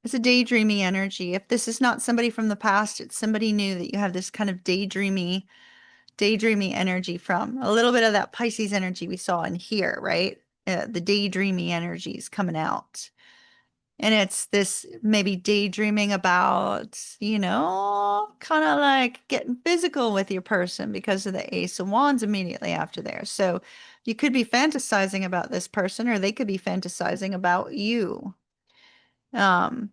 It's a daydreamy energy. If this is not somebody from the past, it's somebody new that you have this kind of daydreamy energy from. A little bit of that Pisces energy we saw in here, right? The daydreamy energy is coming out. And it's this maybe daydreaming about, kind of like getting physical with your person because of the Ace of Wands immediately after there. So you could be fantasizing about this person or they could be fantasizing about you. Um,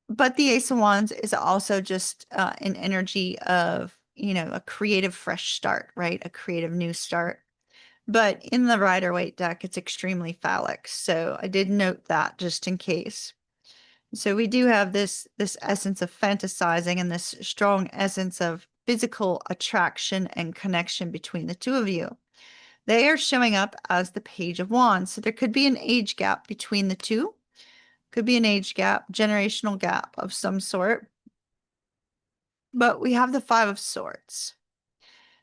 but the Ace of Wands is also just an energy of, a creative fresh start, right? A creative new start. But in the Rider-Waite deck, it's extremely phallic. So I did note that just in case. So we do have this essence of fantasizing and this strong essence of physical attraction and connection between the two of you. They are showing up as the Page of Wands. So there could be an age gap between the two. Could be an age gap, generational gap of some sort. But we have the Five of Swords.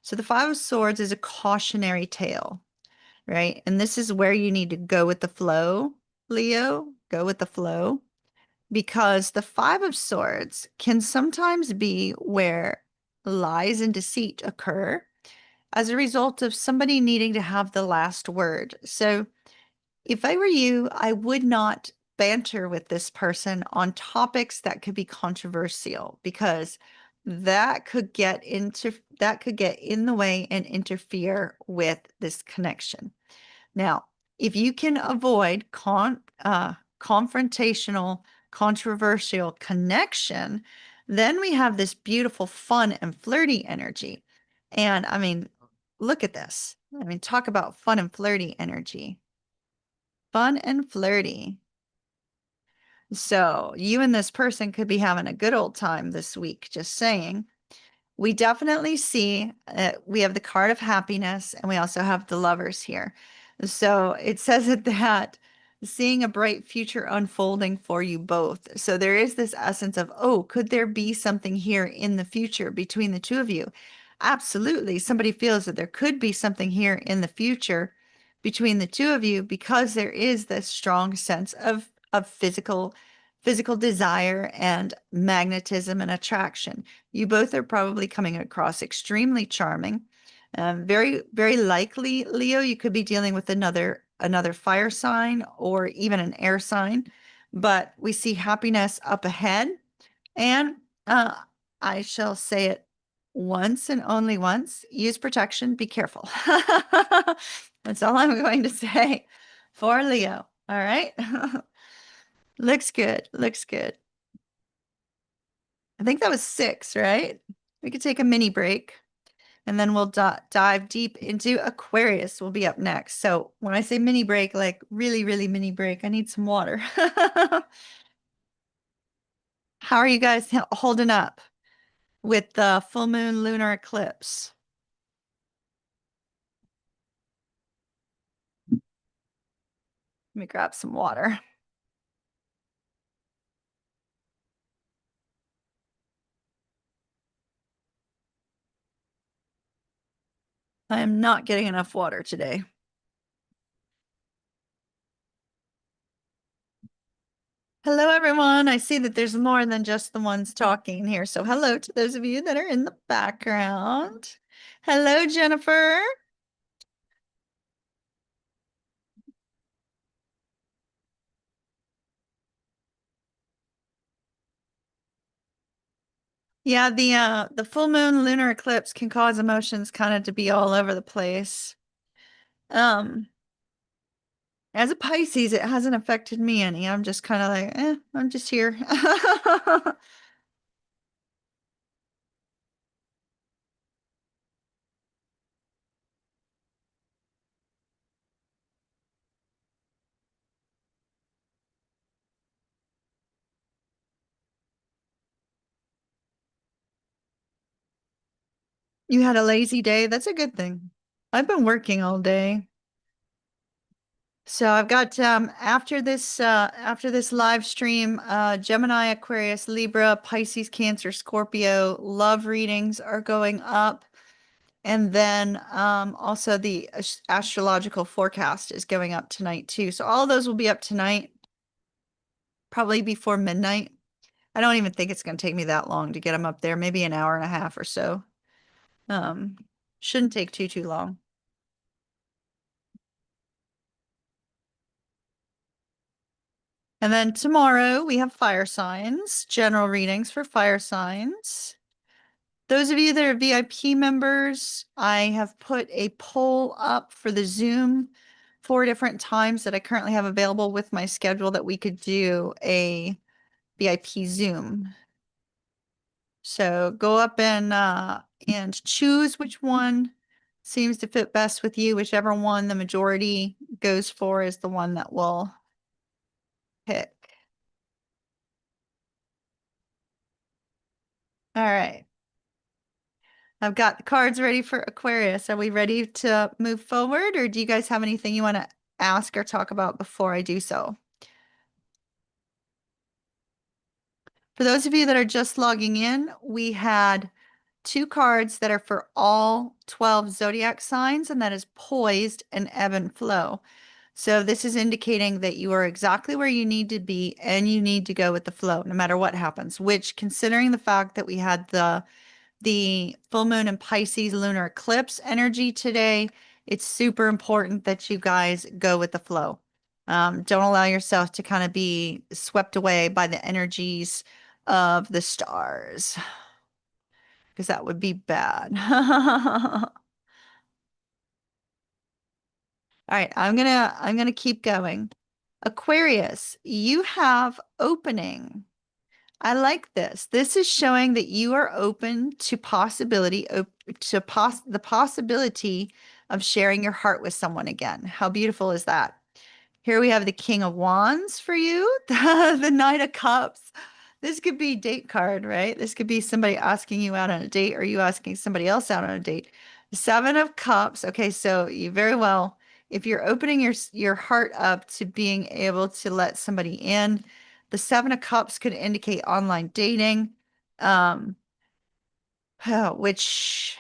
So the Five of Swords is a cautionary tale, right? And this is where you need to go with the flow, Leo, go with the flow, because the Five of Swords can sometimes be where lies and deceit occur as a result of somebody needing to have the last word. So if I were you, I would not banter with this person on topics that could be controversial because that could get in the way and interfere with this connection. Now, if you can avoid confrontational, controversial connection, then we have this beautiful, fun and flirty energy. And I mean, look at this. I mean, talk about fun and flirty energy. Fun and flirty. So you and this person could be having a good old time this week, just saying. We definitely see we have the card of happiness and we also have the lovers here. So it says that seeing a bright future unfolding for you both. So there is this essence of, oh, could there be something here in the future between the two of you? Absolutely. Somebody feels that there could be something here in the future between the two of you because there is this strong sense of physical desire and magnetism and attraction. You both are probably coming across extremely charming. Very likely, Leo, you could be dealing with another fire sign or even an air sign, but we see happiness up ahead. And uh, I shall say it once and only once. Use protection. Be careful. That's all I'm going to say for Leo. All right. Looks good. Looks good. I think that was six, right? We could take a mini break and then we'll dive deep into Aquarius. Will be up next. So when I say mini break, like really, really mini break, I need some water. How are you guys holding up with the full moon lunar eclipse? Let me grab some water. I am not getting enough water today. Hello, everyone. I see that there's more than just the ones talking here. So hello to those of you that are in the background. Hello, Jennifer. Yeah, the full moon lunar eclipse can cause emotions kind of to be all over the place. Um, as a Pisces, it hasn't affected me any. I'm just kind of like, I'm just here. You had a lazy day. That's a good thing. I've been working all day. So I've got after this live stream, Gemini, Aquarius, Libra, Pisces, Cancer, Scorpio, love readings are going up. And then also the astrological forecast is going up tonight too. So all those will be up tonight, probably before midnight. I don't even think it's going to take me that long to get them up there, maybe an hour and a half or so. Um, shouldn't take too long. And then tomorrow we have fire signs, general readings for fire signs. Those of you that are VIP members, I have put a poll up for the Zoom, 4 different times that I currently have available with my schedule that we could do a VIP Zoom. So go up and choose which one seems to fit best with you. Whichever one the majority goes for is the one that we'll pick. All right. I've got the cards ready for Aquarius. Are we ready to move forward, or do you guys have anything you want to ask or talk about before I do so? For those of you that are just logging in, we had 2 cards that are for all 12 zodiac signs, and that is poised and ebb and flow. So this is indicating that you are exactly where you need to be and you need to go with the flow no matter what happens, which considering the fact that we had the full moon and Pisces lunar eclipse energy today, it's super important that you guys go with the flow. Don't allow yourself to kind of be swept away by the energies of the stars, because that would be bad. All right, I'm gonna keep going. Aquarius, you have opening. I like this. This is showing that you are open to the possibility of sharing your heart with someone again. How beautiful is that? Here we have the King of Wands for you, the Knight of Cups. This could be date card, right? This could be somebody asking you out on a date or you asking somebody else out on a date. The Seven of Cups. Okay, so you very well, if you're opening your heart up to being able to let somebody in, the Seven of Cups could indicate online dating, um, which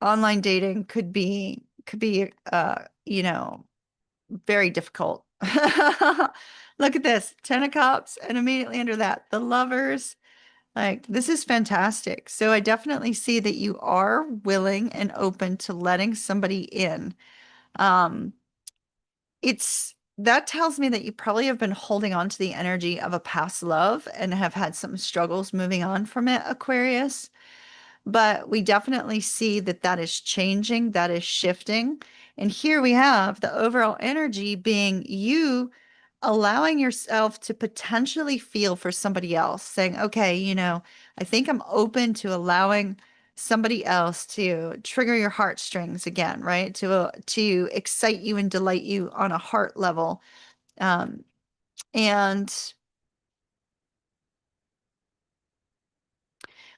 online dating could be could be very difficult. Look at this, 10 of cups, and immediately under that, the lovers. Like, this is fantastic. So I definitely see that you are willing and open to letting somebody in. Um, it's that tells me that you probably have been holding on to the energy of a past love and have had some struggles moving on from it, Aquarius. But we definitely see that that is changing, that is shifting. And here we have the overall energy being you allowing yourself to potentially feel for somebody else, saying, okay, I think I'm open to allowing somebody else to trigger your heartstrings again, right? To excite you and delight you on a heart level. Um, and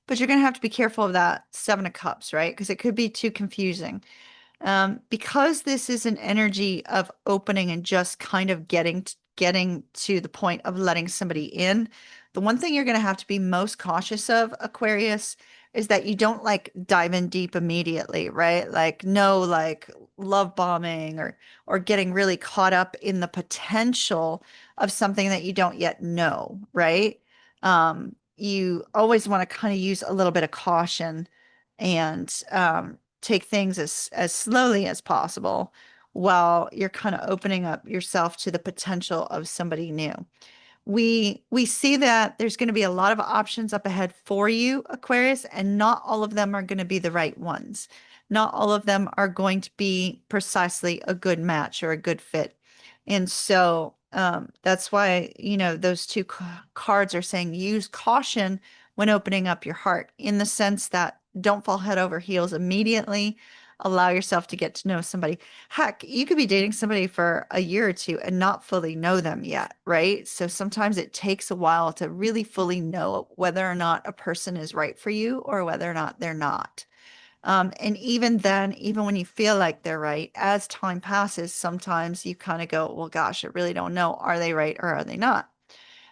but you're going to have to be careful of that Seven of Cups, right? Because it could be too confusing. Because this is an energy of opening and just kind of getting to the point of letting somebody in, the one thing you're going to have to be most cautious of, Aquarius, is that you don't like dive in deep immediately, right? Like no like love bombing or getting really caught up in the potential of something that you don't yet know, right? You always want to kind of use a little bit of caution and take things as slowly as possible while you're kind of opening up yourself to the potential of somebody new. We see that there's going to be a lot of options up ahead for you, Aquarius, and not all of them are going to be the right ones. Not all of them are going to be precisely a good match or a good fit. And so that's why, those two cards are saying use caution when opening up your heart in the sense that don't fall head over heels immediately. Allow yourself to get to know somebody. Heck, you could be dating somebody for a year or two and not fully know them yet, right? So sometimes it takes a while to really fully know whether or not a person is right for you or whether or not they're not. And even then, even when you feel like they're right, as time passes, sometimes you kind of go, well, gosh, I really don't know. Are they right or are they not?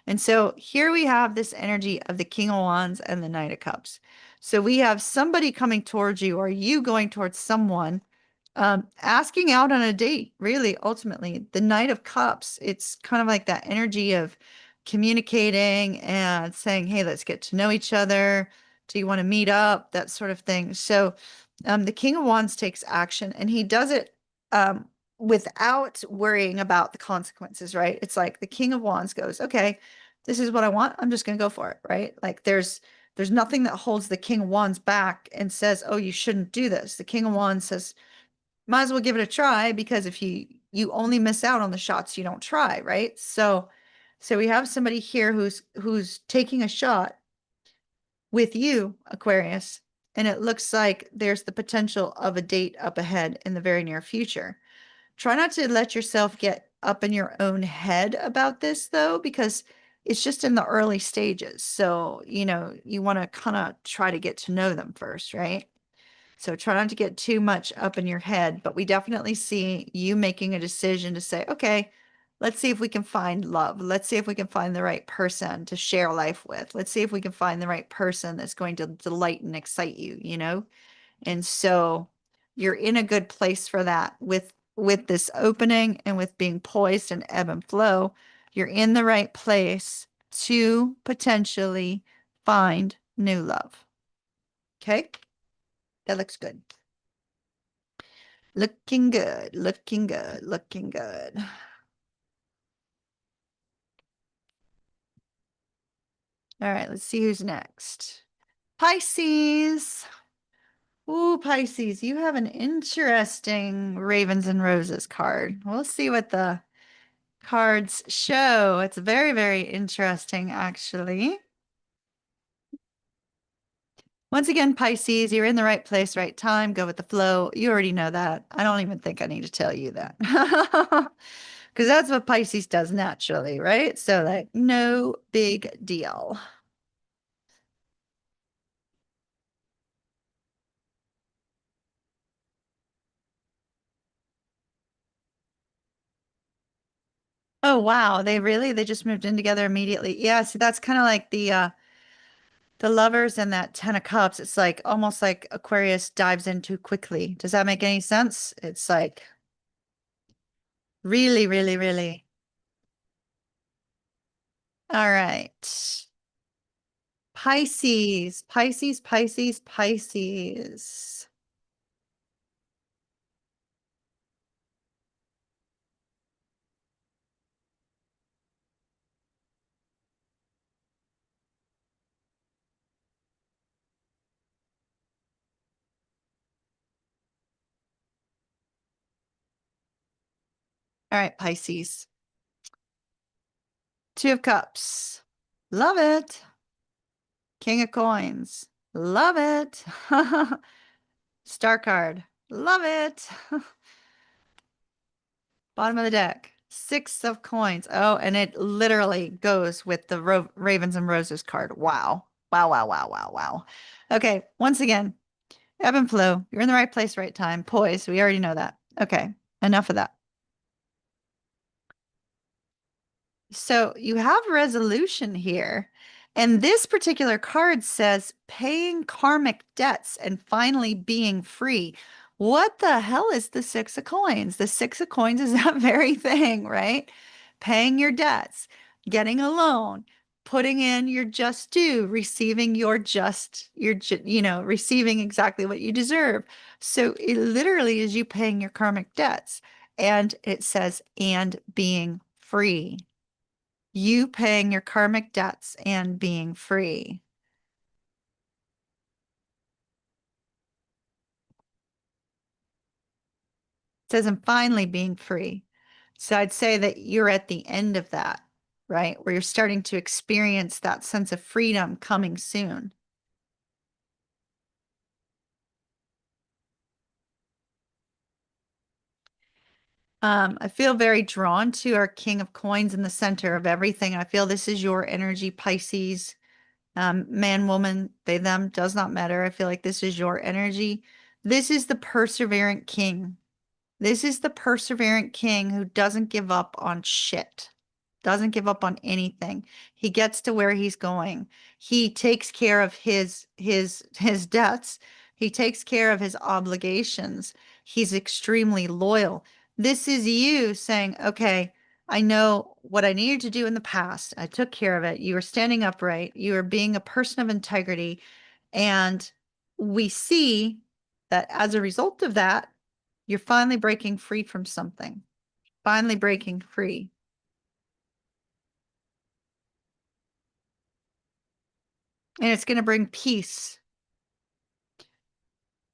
And so here we have this energy of the King of Wands and the Knight of Cups. So we have somebody coming towards you or you going towards someone, asking out on a date, really, ultimately. The Knight of Cups, it's kind of like that energy of communicating and saying, hey, let's get to know each other. Do you want to meet up? That sort of thing. So the King of Wands takes action and he does it without worrying about the consequences, right? It's like the King of Wands goes, okay, this is what I want. I'm just going to go for it, right? Like there's nothing that holds the King of Wands back and says, oh, you shouldn't do this. The King of Wands says, might as well give it a try because if you only miss out on the shots you don't try, right? So we have somebody here who's taking a shot with you, Aquarius, and it looks like there's the potential of a date up ahead in the very near future. Try not to let yourself get up in your own head about this though, because it's just in the early stages. So, you want to kind of try to get to know them first, right? So try not to get too much up in your head, but we definitely see you making a decision to say, okay, let's see if we can find love. Let's see if we can find the right person to share life with. Let's see if we can find the right person that's going to delight and excite you. And so you're in a good place for that with this opening and with being poised and ebb and flow. You're in the right place to potentially find new love. Okay? That looks good. Looking good, looking good, looking good. All right, let's see who's next. Pisces. Ooh, Pisces, you have an interesting Ravens and Roses card. We'll see what the cards show. It's very, very interesting, actually. Once again, Pisces, you're in the right place, right time. Go with the flow. You already know that. I don't even think I need to tell you that. Because that's what Pisces does naturally, right? So, like, no big deal. Oh, wow. They just moved in together immediately. Yeah, so that's kind of like The lovers and that Ten of Cups, it's like almost like Aquarius dives in too quickly. Does that make any sense? It's like really, really, really. All right. Pisces, Pisces, Pisces, Pisces. All right, Pisces. Two of Cups. Love it. King of Coins. Love it. Star card. Love it. Bottom of the deck. Six of Coins. Oh, and it literally goes with the Ravens and Roses card. Wow. Wow, wow, wow, wow, wow. Okay, once again, ebb and flow. You're in the right place, right time. Poise. We already know that. Okay, enough of that. So you have resolution here. And this particular card says paying karmic debts and finally being free. What the hell is the Six of Coins? The Six of Coins is that very thing, right? Paying your debts, getting a loan, putting in your just due, receiving your just, receiving exactly what you deserve. So it literally is you paying your karmic debts. And it says, and being free. You paying your karmic debts and being free. It says, and finally being free. So I'd say that you're at the end of that, right? Where you're starting to experience that sense of freedom coming soon. I feel very drawn to our King of Coins in the center of everything. I feel this is your energy, Pisces. Man, woman, they, them, does not matter. I feel like this is your energy. This is the perseverant king. This is the perseverant king who doesn't give up on shit, doesn't give up on anything. He gets to where he's going. He takes care of his debts. He takes care of his obligations. He's extremely loyal. This is you saying, okay, I know what I needed to do in the past. I took care of it. You are standing upright. You are being a person of integrity. And we see that as a result of that, you're finally breaking free from something, finally breaking free. And it's going to bring peace.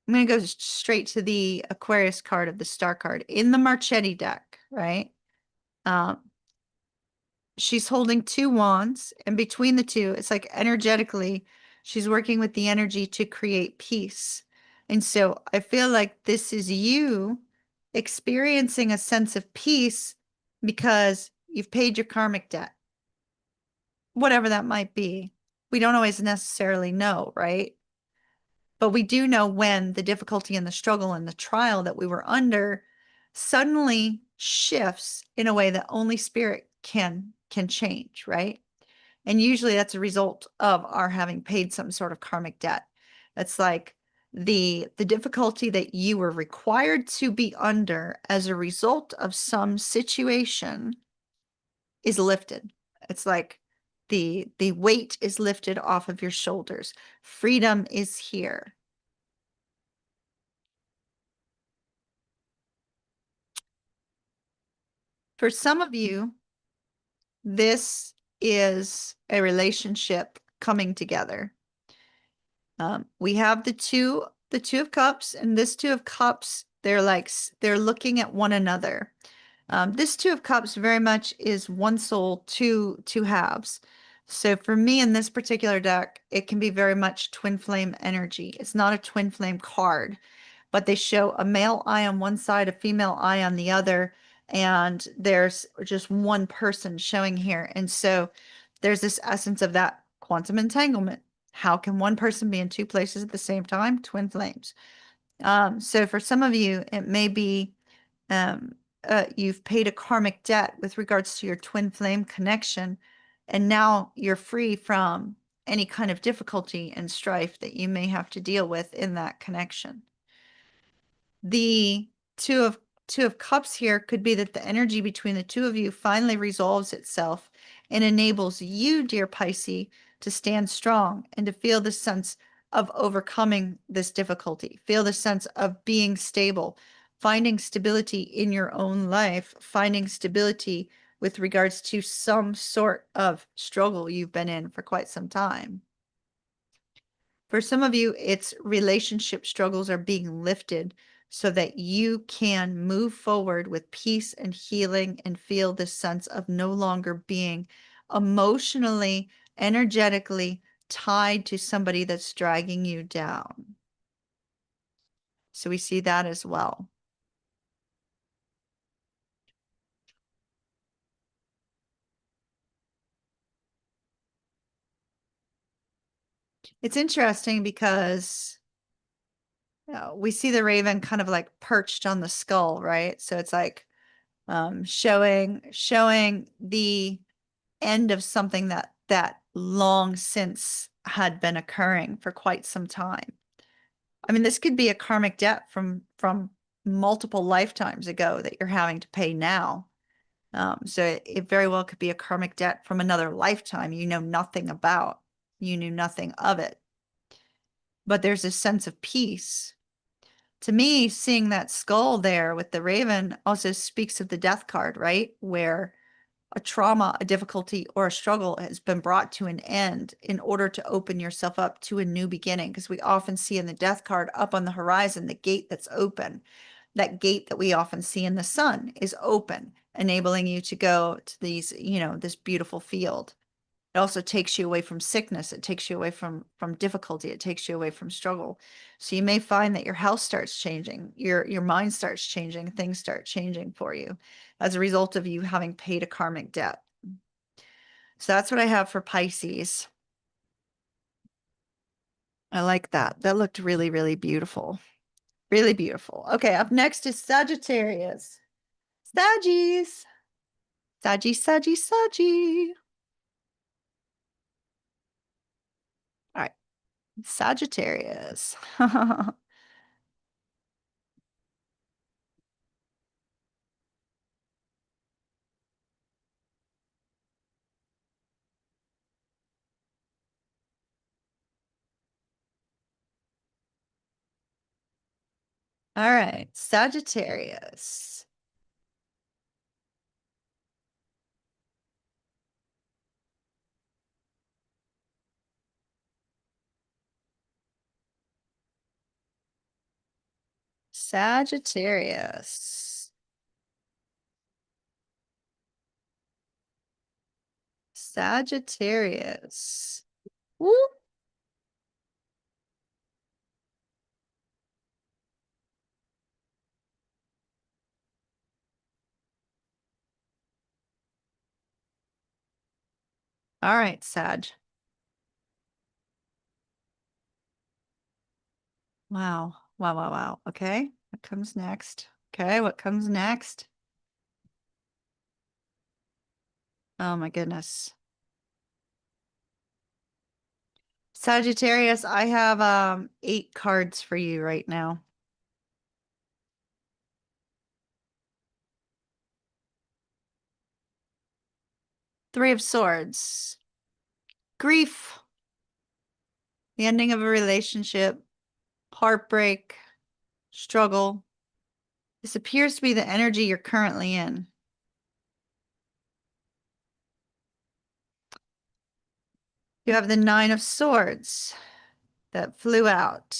I'm going to go straight to the Aquarius card of the Star card in the Marchetti deck, right? Um, she's holding two wands, and between the two, it's like energetically, she's working with the energy to create peace. And so I feel like this is you experiencing a sense of peace because you've paid your karmic debt, whatever that might be. We don't always necessarily know, right? But we do know when the difficulty and the struggle and the trial that we were under suddenly shifts in a way that only spirit can change, right? And usually that's a result of our having paid some sort of karmic debt. It's like the difficulty that you were required to be under as a result of some situation is lifted. It's like the weight is lifted off of your shoulders. Freedom is here. For some of you, this is a relationship coming together. We have the two of cups, and this two of cups, they're looking at one another. This two of cups very much is one soul, two halves. So for me in this particular deck, it can be very much twin flame energy. It's not a twin flame card, but they show a male eye on one side, a female eye on the other, and there's just one person showing here. And so there's this essence of that quantum entanglement. How can one person be in two places at the same time? Twin flames. So for some of you, it may be um, you've paid a karmic debt with regards to your twin flame connection, and now you're free from any kind of difficulty and strife that you may have to deal with in that connection. The two of two of cups here could be that the energy between the two of you finally resolves itself and enables you, dear Pisces, to stand strong and to feel the sense of overcoming this difficulty, feel the sense of being stable, finding stability in your own life, finding stability with regards to some sort of struggle you've been in for quite some time. For some of you, it's relationship struggles are being lifted so that you can move forward with peace and healing and feel this sense of no longer being emotionally, energetically tied to somebody that's dragging you down. So we see that as well. It's interesting because we see the raven kind of like perched on the skull, right? So it's like showing the end of something that long since had been occurring for quite some time. I mean, this could be a karmic debt from multiple lifetimes ago that you're having to pay now. So it very well could be a karmic debt from another lifetime you know nothing about. You knew nothing of it. But there's a sense of peace. To me, seeing that skull there with the raven also speaks of the death card, right? Where a trauma, a difficulty, or a struggle has been brought to an end in order to open yourself up to a new beginning. Because we often see in the death card up on the horizon, the gate that's open. That gate that we often see in the sun is open, enabling you to go to these, this beautiful field. It also takes you away from sickness. It takes you away from difficulty. It takes you away from struggle. So you may find that your health starts changing, your mind starts changing, things start changing for you as a result of you having paid a karmic debt. So that's what I have for Pisces. I like that. That looked really, really beautiful. Really beautiful. Okay, up next is Sagittarius. Saggies. Saggy, Saggy, Saggy. All right, Sagittarius. All right, Sagittarius. Sagittarius. Sagittarius. Woo. All right, Sag. Wow. Wow, wow, wow. Okay, what comes next? Okay, what comes next? Oh my goodness. Sagittarius, I have 8 cards for you right now. Three of Swords. Grief. The ending of a relationship. Heartbreak. Struggle. This appears to be the energy you're currently in. You have the 9 of Swords that flew out.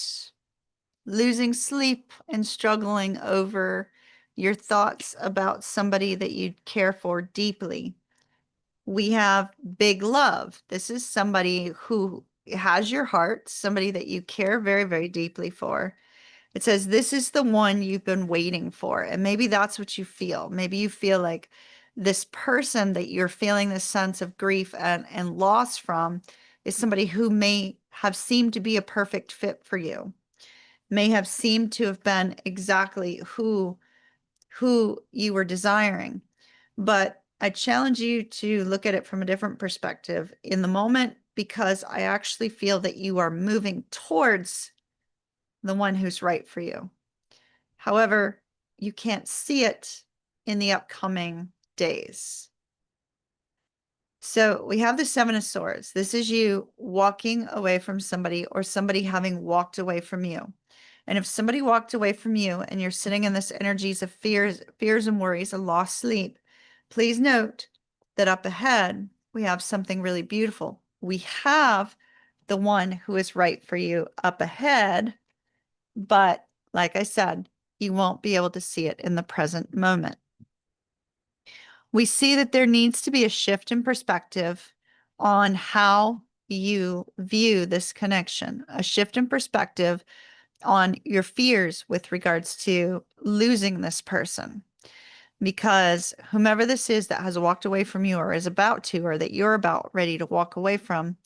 Losing sleep and struggling over your thoughts about somebody that you care for deeply. We have big love. This is somebody who has your heart, somebody that you care very, very deeply for. It says, this is the one you've been waiting for. And maybe that's what you feel. Maybe you feel like this person that you're feeling this sense of grief and loss from is somebody who may have seemed to be a perfect fit for you, may have seemed to have been exactly who you were desiring. But I challenge you to look at it from a different perspective. In the moment, because I actually feel that you are moving towards the one who's right for you. However, you can't see it in the upcoming days. So we have the Seven of Swords. This is you walking away from somebody or somebody having walked away from you. And if somebody walked away from you and you're sitting in this energies of fears and worries, a lost sleep, please note that up ahead, we have something really beautiful. We have the one who is right for you up ahead, but like I said, you won't be able to see it in the present moment. We see that there needs to be a shift in perspective on how you view this connection, a shift in perspective on your fears with regards to losing this person. Because whomever this is that has walked away from you or is about to, or that you're about ready to walk away from,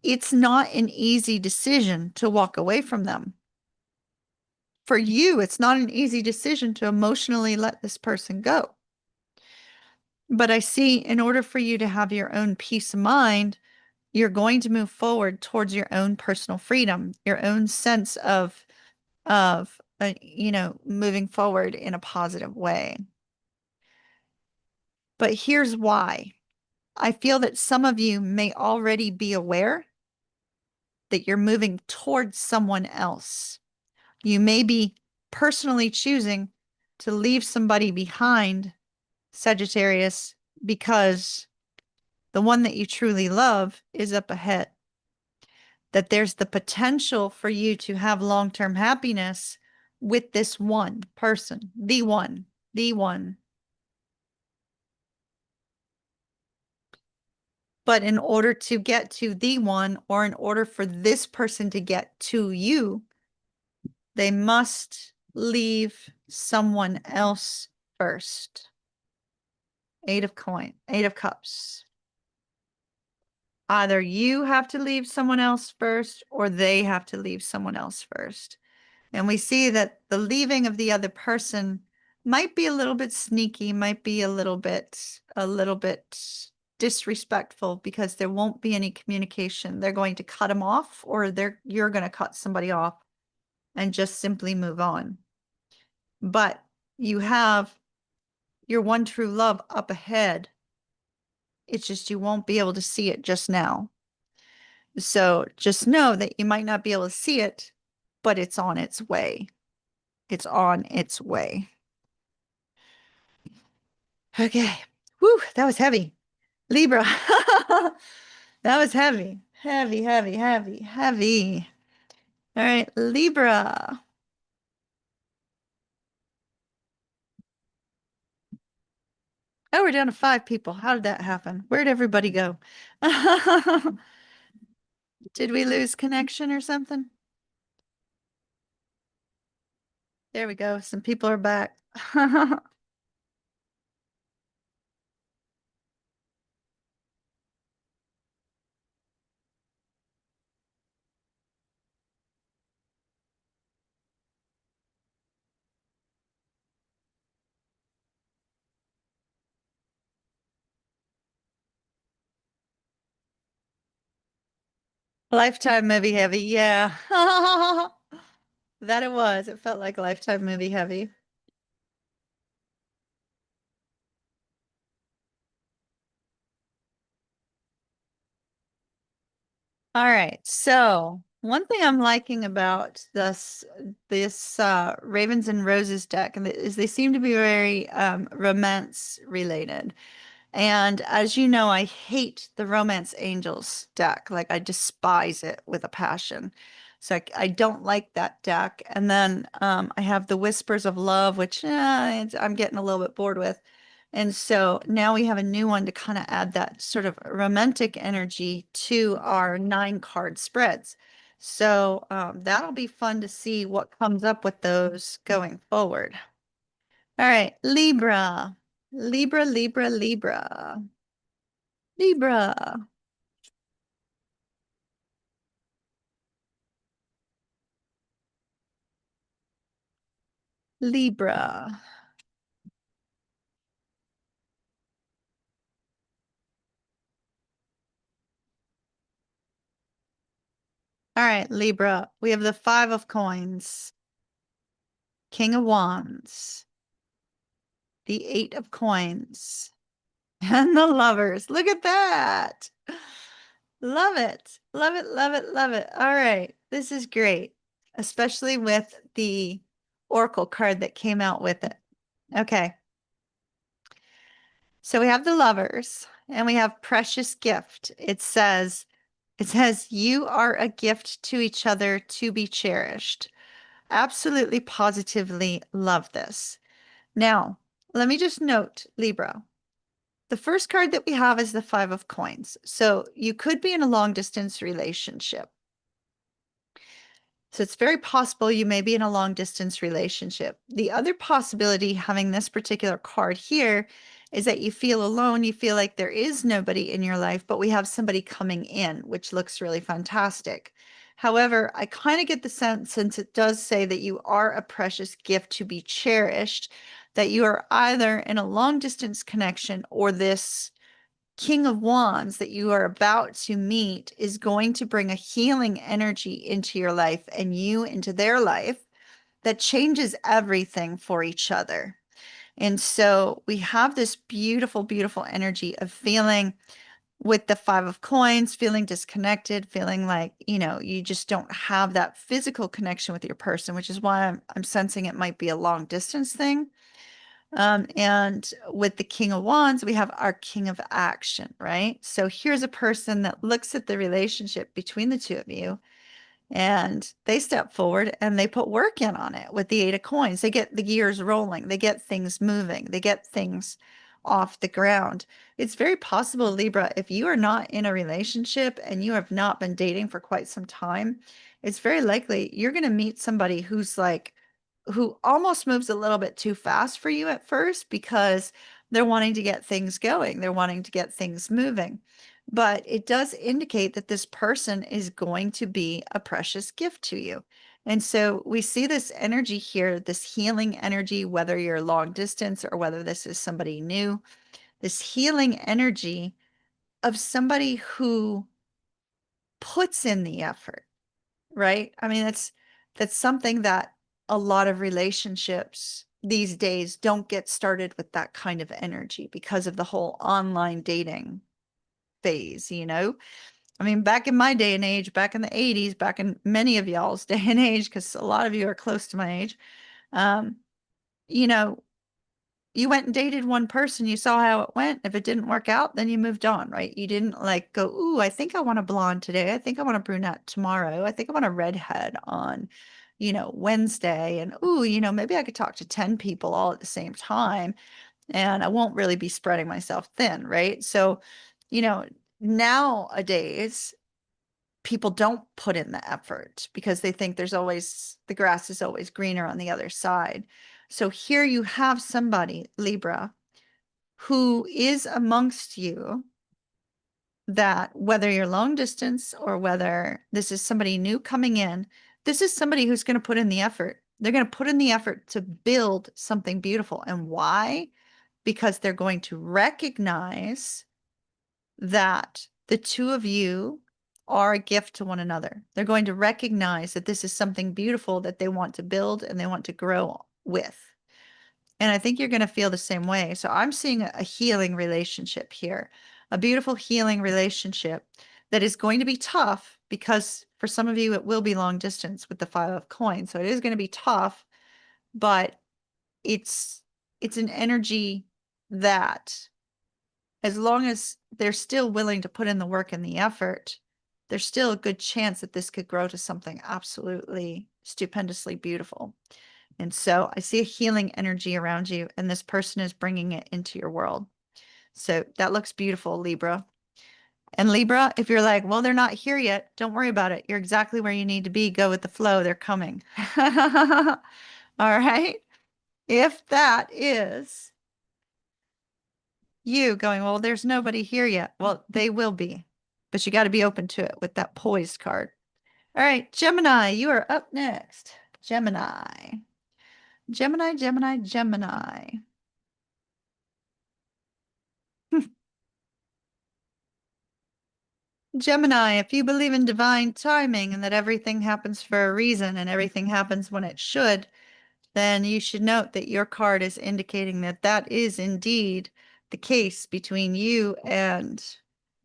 it's not an easy decision to walk away from them. For you, it's not an easy decision to emotionally let this person go. But I see in order for you to have your own peace of mind, you're going to move forward towards your own personal freedom, your own sense of moving forward in a positive way. But here's why. I feel that some of you may already be aware that you're moving towards someone else. You may be personally choosing to leave somebody behind, Sagittarius, because the one that you truly love is up ahead. That there's the potential for you to have long-term happiness with this one person, the one, the one. But in order to get to the one, or in order for this person to get to you, they must leave someone else first. Eight of Cups. Either you have to leave someone else first, or they have to leave someone else first. And we see that the leaving of the other person might be a little bit sneaky, might be a little bit disrespectful, because there won't be any communication. They're going to cut them off, or you're going to cut somebody off and just simply move on. But you have your one true love up ahead. It's just you won't be able to see it just now. So just know that you might not be able to see it, but it's on its way. It's on its way. Okay. Whew, that was heavy. Libra. That was heavy. Heavy, heavy, heavy, heavy. All right, Libra. Oh, we're down to 5 people. How did that happen? Where'd everybody go? Did we lose connection or something? There we go. Some people are back. Lifetime movie heavy. Yeah. That it was. It felt like Lifetime movie heavy. All right. So one thing I'm liking about this Ravens and Roses deck is they seem to be very romance related. And as you know, I hate the Romance Angels deck. Like, I despise it with a passion. So I don't like that deck. And then I have the Whispers of Love, which I'm getting a little bit bored with. And so now we have a new one to kind of add that sort of romantic energy to our 9-card spreads. So that'll be fun to see what comes up with those going forward. All right, Libra. Libra, Libra, Libra. Libra. Libra. All right, Libra, we have the Five of Coins, King of Wands, the Eight of Coins, and the Lovers. Look at that. Love it. Love it, love it, love it. All right, this is great, especially with the Oracle card that came out with it. Okay, so we have the Lovers and we have Precious Gift. It says, you are a gift to each other to be cherished. Absolutely, positively love this. Now, let me just note, Libra, the first card that we have is the Five of Coins. So you could be in a long distance relationship. So it's very possible you may be in a long distance relationship. The other possibility having this particular card here is that you feel alone. You feel like there is nobody in your life, but we have somebody coming in, which looks really fantastic. However, I kind of get the sense, since it does say that you are a precious gift to be cherished, that you are either in a long distance connection or this King of Wands that you are about to meet is going to bring a healing energy into your life and you into their life that changes everything for each other. And so we have this beautiful, beautiful energy of feeling with the Five of Coins, feeling disconnected, feeling like, you just don't have that physical connection with your person, which is why I'm sensing it might be a long distance thing. And with the King of Wands, we have our King of Action, right? So here's a person that looks at the relationship between the two of you and they step forward and they put work in on it with the Eight of Coins. They get the gears rolling, they get things moving, they get things off the ground. It's very possible, Libra, if you are not in a relationship and you have not been dating for quite some time, it's very likely you're going to meet somebody who almost moves a little bit too fast for you at first because they're wanting to get things going, they're wanting to get things moving. But it does indicate that this person is going to be a precious gift to you. And so we see this energy here, this healing energy, whether you're long distance or whether this is somebody new, this healing energy of somebody who puts in the effort, right? I mean, that's something that a lot of relationships these days don't get started with that kind of energy because of the whole online dating phase. I mean, back in my day and age, back in the 80s, back in many of y'all's day and age, because a lot of you are close to my age, um, you know, you went and dated one person, you saw how it went. If it didn't work out, then you moved on, right? You didn't like go, ooh, I think I want a blonde today. I think I want a brunette tomorrow. I think I want a redhead on, Wednesday. And ooh, maybe I could talk to 10 people all at the same time and I won't really be spreading myself thin, right? So, you know, nowadays people don't put in the effort because they think the grass is always greener on the other side. So here you have somebody, Libra, who is amongst you that whether you're long distance or whether this is somebody new coming in, this is somebody who's going to put in the effort. They're going to put in the effort to build something beautiful. And why? Because they're going to recognize that the two of you are a gift to one another. They're going to recognize that this is something beautiful that they want to build and they want to grow with. And I think you're going to feel the same way. So I'm seeing a healing relationship here, a beautiful healing relationship that is going to be tough because for some of you, it will be long distance with the Five of Coins. So it is going to be tough, but it's an energy that as long as they're still willing to put in the work and the effort, there's still a good chance that this could grow to something absolutely stupendously beautiful. And so I see a healing energy around you, and this person is bringing it into your world. So that looks beautiful, Libra. And Libra, if you're like, well, they're not here yet, don't worry about it. You're exactly where you need to be. Go with the flow. They're coming. All right. If that is you going, well, there's nobody here yet. Well, they will be, but you got to be open to it with that poised card. All right, Gemini, you are up next. Gemini, Gemini, Gemini, Gemini. Gemini, if you believe in divine timing and that everything happens for a reason and everything happens when it should, then you should note that your card is indicating that that is indeed the case between you and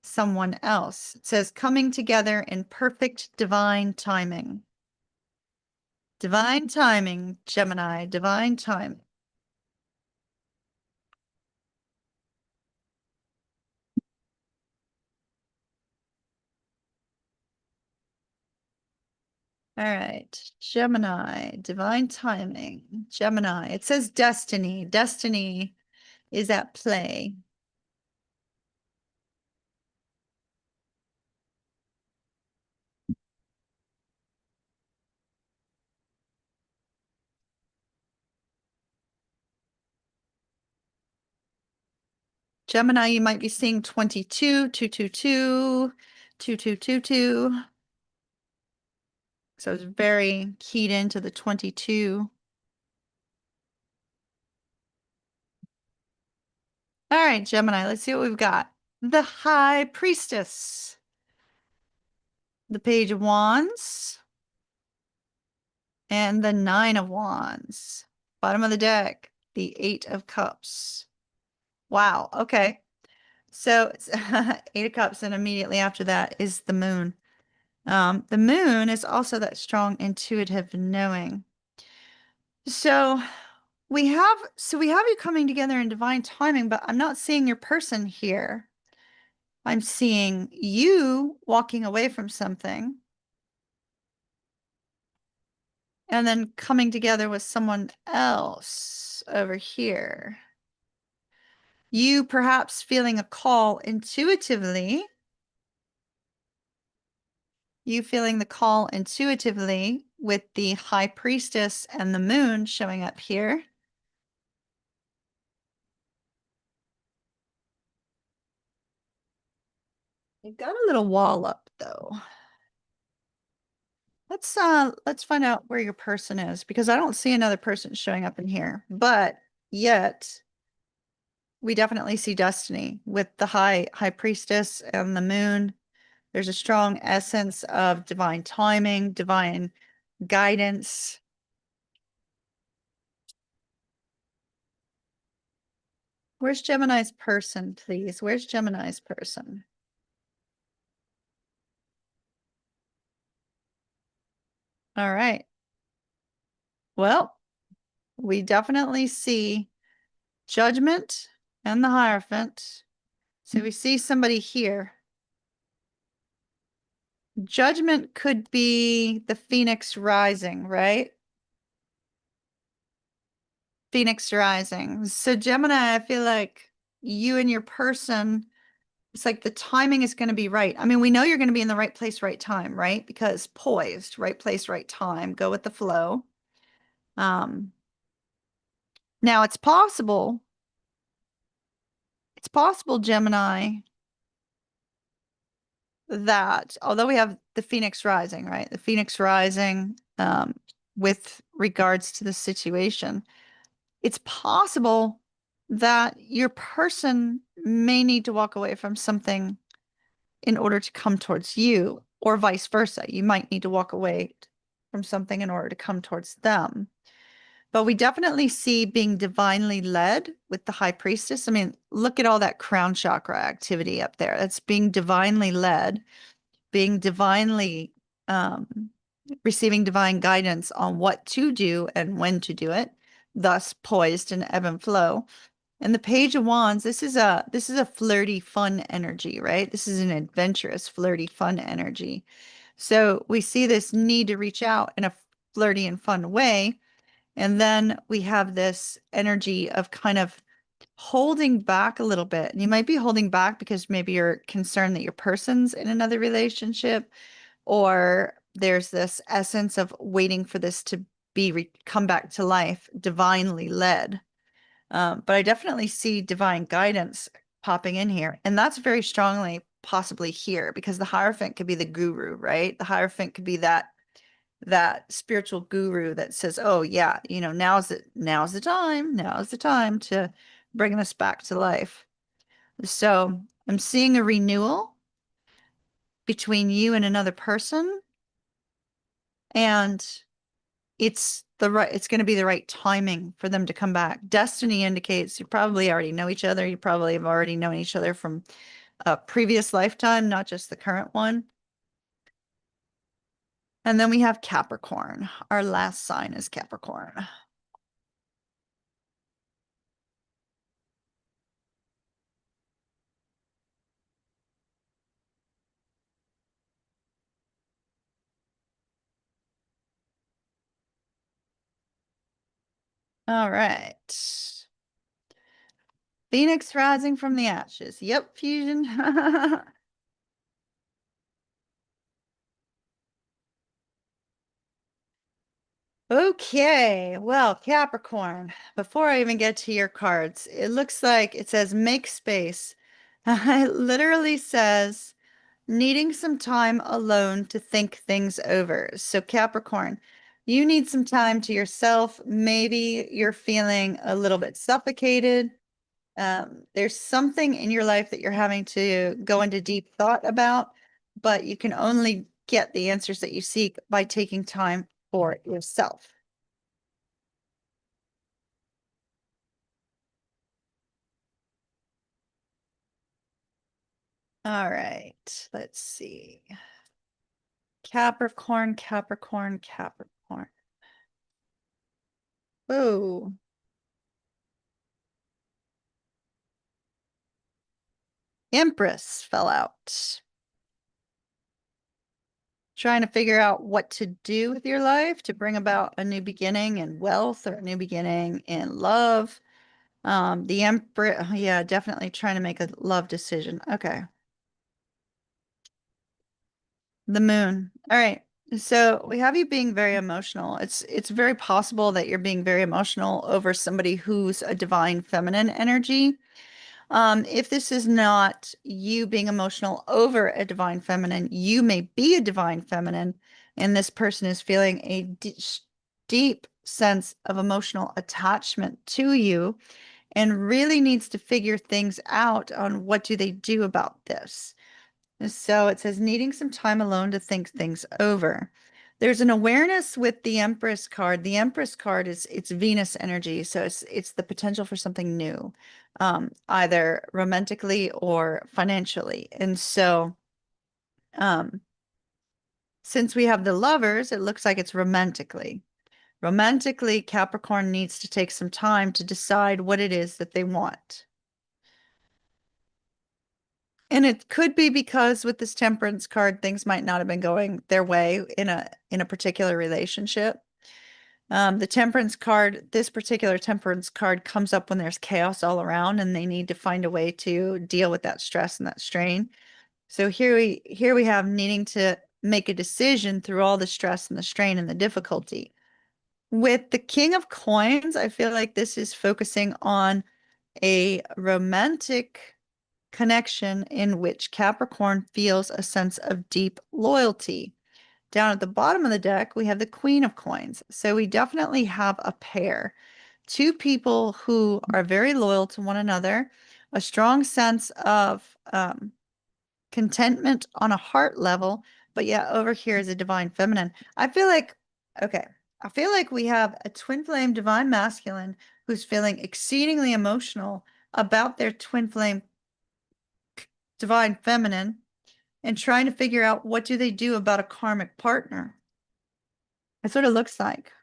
someone else. It says coming together in perfect divine timing. Divine timing, Gemini, divine timing. All right, Gemini, divine timing, Gemini. It says destiny. Destiny is at play. Gemini, you might be seeing 22, 222, 2222. So it's very keyed into the 22. All right, Gemini, let's see what we've got. The High Priestess, the Page of Wands, and the Nine of Wands. Bottom of the deck, the Eight of Cups. Wow, okay. So it's Eight of Cups, and immediately after that is the Moon. The Moon is also that strong intuitive knowing. So we have you coming together in divine timing, but I'm not seeing your person here. I'm seeing you walking away from something and then coming together with someone else over here. You perhaps feeling a call intuitively. You feeling the call intuitively with the High Priestess and the Moon showing up here. You've got a little wall up though. Let's find out where your person is because I don't see another person showing up in here. But yet we definitely see destiny with the high priestess and the moon. There's a strong essence of divine timing, divine guidance. Where's Gemini's person, please? Where's Gemini's person? All right. Well, we definitely see Judgment and the Hierophant. So we see somebody here. Judgment could be the Phoenix rising, right? Phoenix rising. So Gemini, I feel like you and your person, it's like the timing is going to be right. I mean, we know you're going to be in the right place, right time, right? Because poised, right place, right time, go with the flow. Um, Now it's possible, Gemini, that although we have the Phoenix rising, right? The Phoenix rising, with regards to the situation, it's possible that your person may need to walk away from something in order to come towards you, or vice versa. You might need to walk away from something in order to come towards them. But we definitely see being divinely led with the high priestess. I mean, look at all that crown chakra activity up there. That's being divinely led, being divinely receiving divine guidance on what to do and when to do it, thus poised and ebb and flow. And the Page of Wands, this is a flirty, fun energy, right? This is an adventurous, flirty, fun energy. So we see this need to reach out in a flirty and fun way. And then we have this energy of kind of holding back a little bit. And you might be holding back because maybe you're concerned that your person's in another relationship, or there's this essence of waiting for this to be come back to life, divinely led. But I definitely see divine guidance popping in here. And that's very strongly possibly here because the Hierophant could be the guru, right? The Hierophant could be that spiritual guru that says, oh yeah, now's the time to bring this back to life. So I'm seeing a renewal between you and another person, and it's going to be the right timing for them to come back. Destiny indicates you probably already know each other. You probably have already known each other from a previous lifetime, not just the current one. And then we have Capricorn. Our last sign is Capricorn. All right. Phoenix rising from the ashes. Yep, fusion. Okay, well, Capricorn, before I even get to your cards, it looks like it says make space. It literally says needing some time alone to think things over. So, Capricorn, you need some time to yourself. Maybe you're feeling a little bit suffocated. There's something in your life that you're having to go into deep thought about, but you can only get the answers that you seek by taking time for yourself. All right, let's see. Capricorn, Capricorn, Capricorn. Oh, Empress fell out. Trying to figure out what to do with your life to bring about a new beginning in wealth or a new beginning in love. The Empress, yeah, definitely trying to make a love decision. Okay. The moon. All right. So we have you being very emotional. It's very possible that you're being very emotional over somebody who's a divine feminine energy. If this is not you being emotional over a divine feminine, you may be a divine feminine, and this person is feeling a deep sense of emotional attachment to you and really needs to figure things out on what do they do about this. So it says needing some time alone to think things over. There's an awareness with the Empress card. The Empress card is it's Venus energy, so it's the potential for something new, either romantically or financially. And so, um, since we have the Lovers, it looks like it's romantically. Romantically, Capricorn needs to take some time to decide what it is that they want. And it could be because with this temperance card, things might not have been going their way in a particular relationship. The temperance card, this particular temperance card comes up when there's chaos all around and they need to find a way to deal with that stress and that strain. So here we have needing to make a decision through all the stress and the strain and the difficulty. With the King of Coins, I feel like this is focusing on a romantic connection in which Capricorn feels a sense of deep loyalty. Down at the bottom of the deck, we have the Queen of Coins. So we definitely have a pair, two people who are very loyal to one another, a strong sense of contentment on a heart level, but yeah, over here is a divine feminine. Okay, I feel like we have a twin flame divine masculine who's feeling exceedingly emotional about their twin flame divine feminine and trying to figure out what do they do about a karmic partner. That's what it looks like.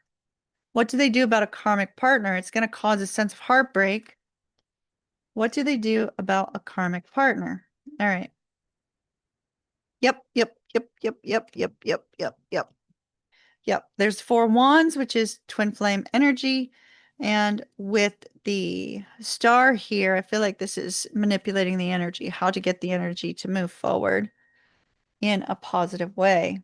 What do they do about a karmic partner? It's going to cause a sense of heartbreak. What do they do about a karmic partner? All right. Yep, yep, yep, yep, yep, yep, yep, yep, yep, yep. There's four wands, which is twin flame energy. And with the star here, I feel like this is manipulating the energy, how to get the energy to move forward in a positive way.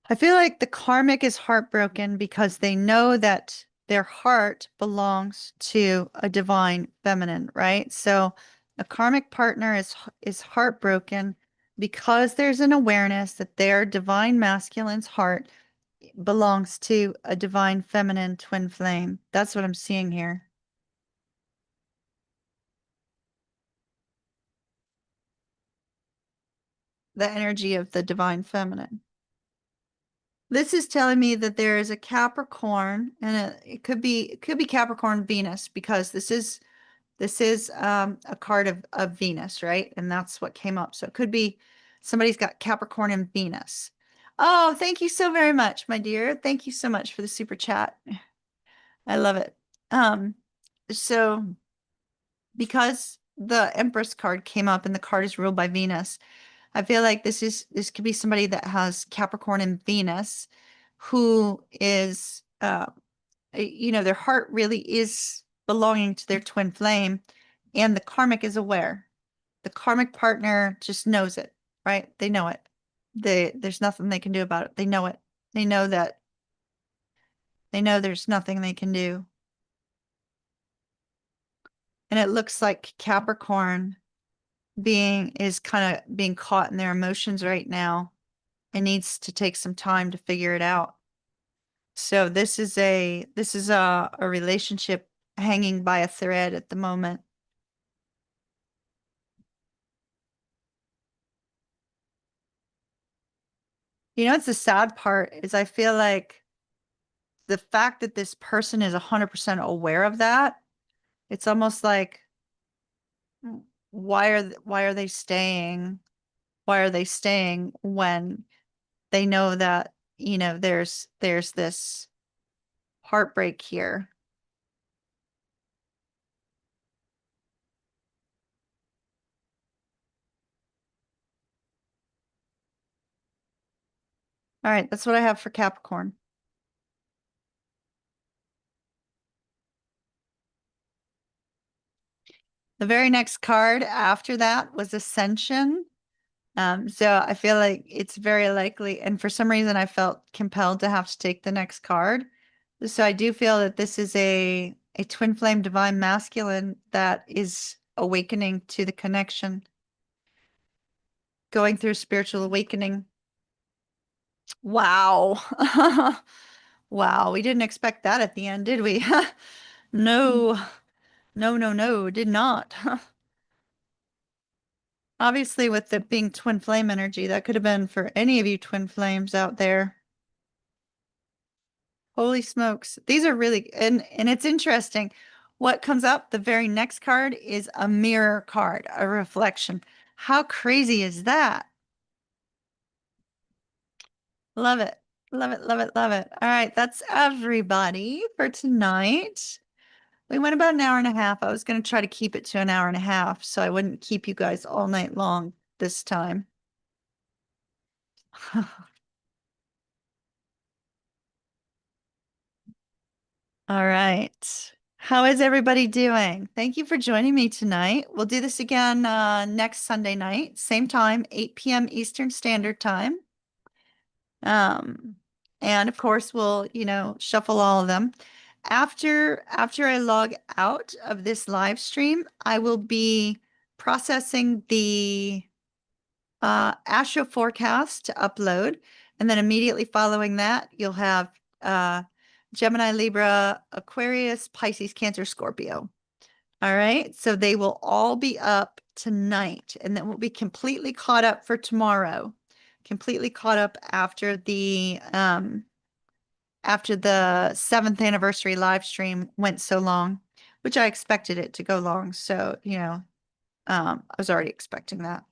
I feel like the karmic is heartbroken because they know that their heart belongs to a divine feminine, right? So a karmic partner is heartbroken because there's an awareness that their divine masculine's heart belongs to a divine feminine twin flame. That's what I'm seeing here. the energy of the divine feminine. This is telling me that there is a Capricorn, and it could be Capricorn Venus, because this is a card of Venus, right? And that's what came up. So it could be somebody's got Capricorn and Venus. Oh, thank you so very much, my dear. Thank you so much for the super chat. I love it. Um, so because the Empress card came up and the card is ruled by Venus, I feel like this could be somebody that has Capricorn and Venus who is their heart really is belonging to their twin flame, and the karmic is aware. The karmic partner just knows it, right? They know it. There's nothing they can do about it. They know it. They know that they know there's nothing they can do. And it looks like Capricorn is kind of being caught in their emotions right now and needs to take some time to figure it out. So this is a relationship hanging by a thread at the moment. It's the sad part is I feel like the fact that this person is 100% aware of that, it's almost like, why are they staying? Why are they staying when they know that, there's this heartbreak here? All right, that's what I have for Capricorn. The very next card after that was Ascension. So I feel like it's very likely, and for some reason I felt compelled to have to take the next card. So I do feel that this is a twin flame divine masculine that is awakening to the connection, going through spiritual awakening. Wow. Wow, we didn't expect that at the end, did we? No, no, no, no, did not. Obviously, with it being twin flame energy, that could have been for any of you twin flames out there. Holy smokes. These are really, and it's interesting. What comes up, the very next card is a mirror card, a reflection. How crazy is that? Love it. Love it, love it, love it. All right, that's everybody for tonight. We went about an hour and a half. I was going to try to keep it to an hour and a half so I wouldn't keep you guys all night long this time. All right. How is everybody doing? Thank you for joining me tonight. We'll do this again next Sunday night, same time, 8 p.m. Eastern Standard Time. Um, and of course, we'll, shuffle all of them. After I log out of this live stream, I will be processing the astro forecast to upload. And then immediately following that, you'll have uh, Gemini, Libra, Aquarius, Pisces, Cancer, Scorpio. All right. So they will all be up tonight, and then we'll be completely caught up for tomorrow. Completely caught up after the 7th anniversary live stream went so long, which I expected it to go long. So, I was already expecting that.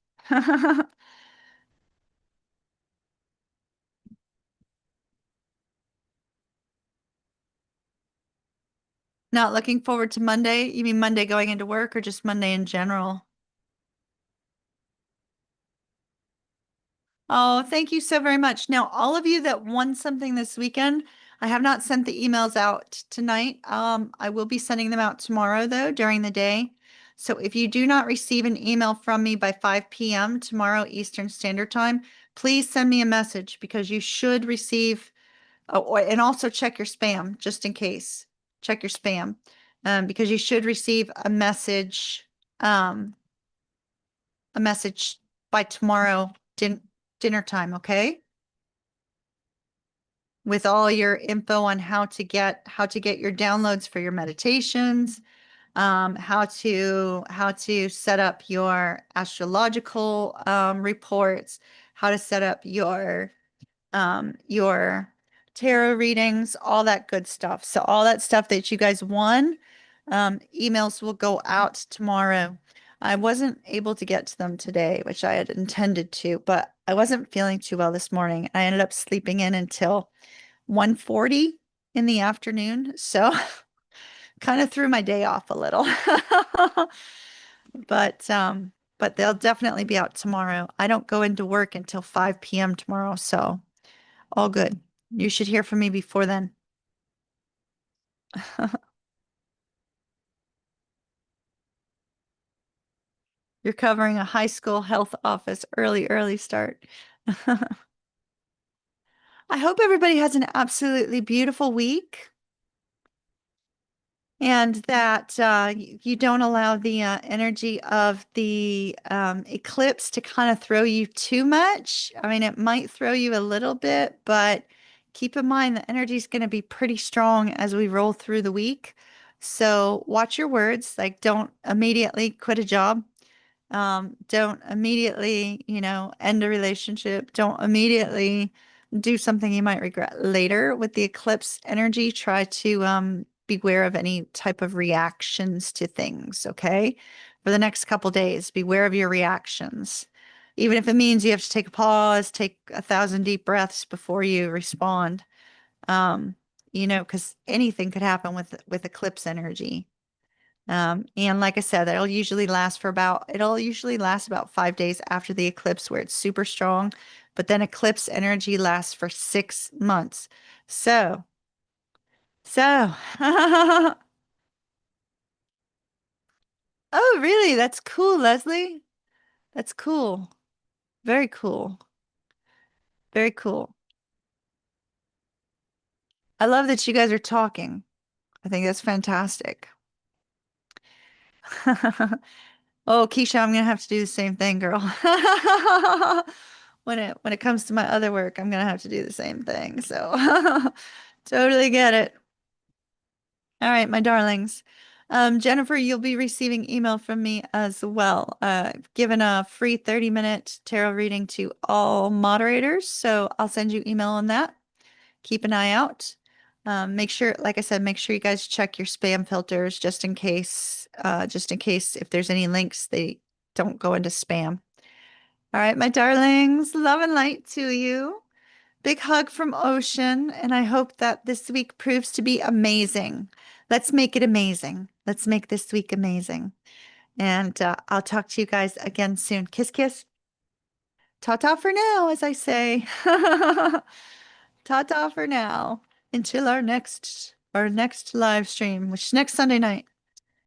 Not looking forward to Monday? You mean Monday going into work or just Monday in general? Oh, thank you so very much. Now, all of you that won something this weekend, I have not sent the emails out tonight. I will be sending them out tomorrow, though, during the day. So if you do not receive an email from me by 5 p.m. tomorrow Eastern Standard Time, please send me a message because you should receive, and also check your spam just in case. Check your spam because you should receive a message by tomorrow dinner time, okay? With all your info on how to get your downloads for your meditations, how to set up your astrological reports, how to set up your tarot readings, all that good stuff. So all that stuff that you guys won, emails will go out tomorrow. I wasn't able to get to them today, which I had intended to, but I wasn't feeling too well this morning. I ended up sleeping in until 1:40 in the afternoon. So kind of threw my day off a little. But they'll definitely be out tomorrow. I don't go into work until 5 p.m. tomorrow, so all good. You should hear from me before then. You're covering a high school health office early start. I hope everybody has an absolutely beautiful week and that you don't allow the energy of the eclipse to kind of throw you too much. I mean, it might throw you a little bit, but keep in mind the energy is going to be pretty strong as we roll through the week. So watch your words, like don't immediately quit a job. Don't immediately, end a relationship. Don't immediately do something you might regret later with the eclipse energy. Try to beware of any type of reactions to things, okay? For the next couple days, beware of your reactions. Even if it means you have to take a pause, take 1,000 deep breaths before you respond. Um, because anything could happen with eclipse energy. And like I said, it'll usually last about 5 days after the eclipse where it's super strong, but then eclipse energy lasts for 6 months. So, so, oh, really? That's cool, Leslie. That's cool. Very cool. Very cool. I love that you guys are talking. I think that's fantastic. Oh, Keisha, I'm gonna have to do the same thing, girl. When it comes to my other work, I'm gonna have to do the same thing. So totally get it. All right, my darlings. Jennifer, you'll be receiving email from me as well. I've given a free 30-minute tarot reading to all moderators, so I'll send you email on that. Keep an eye out. Make sure, like I said, make sure you guys check your spam filters just in case if there's any links, they don't go into spam. All right, my darlings, love and light to you. Big hug from Ocean, and I hope that this week proves to be amazing. Let's make it amazing. Let's make this week amazing. And I'll talk to you guys again soon. Kiss, kiss. Ta-ta for now, as I say. Ta-ta for now until our next live stream, which is next Sunday night.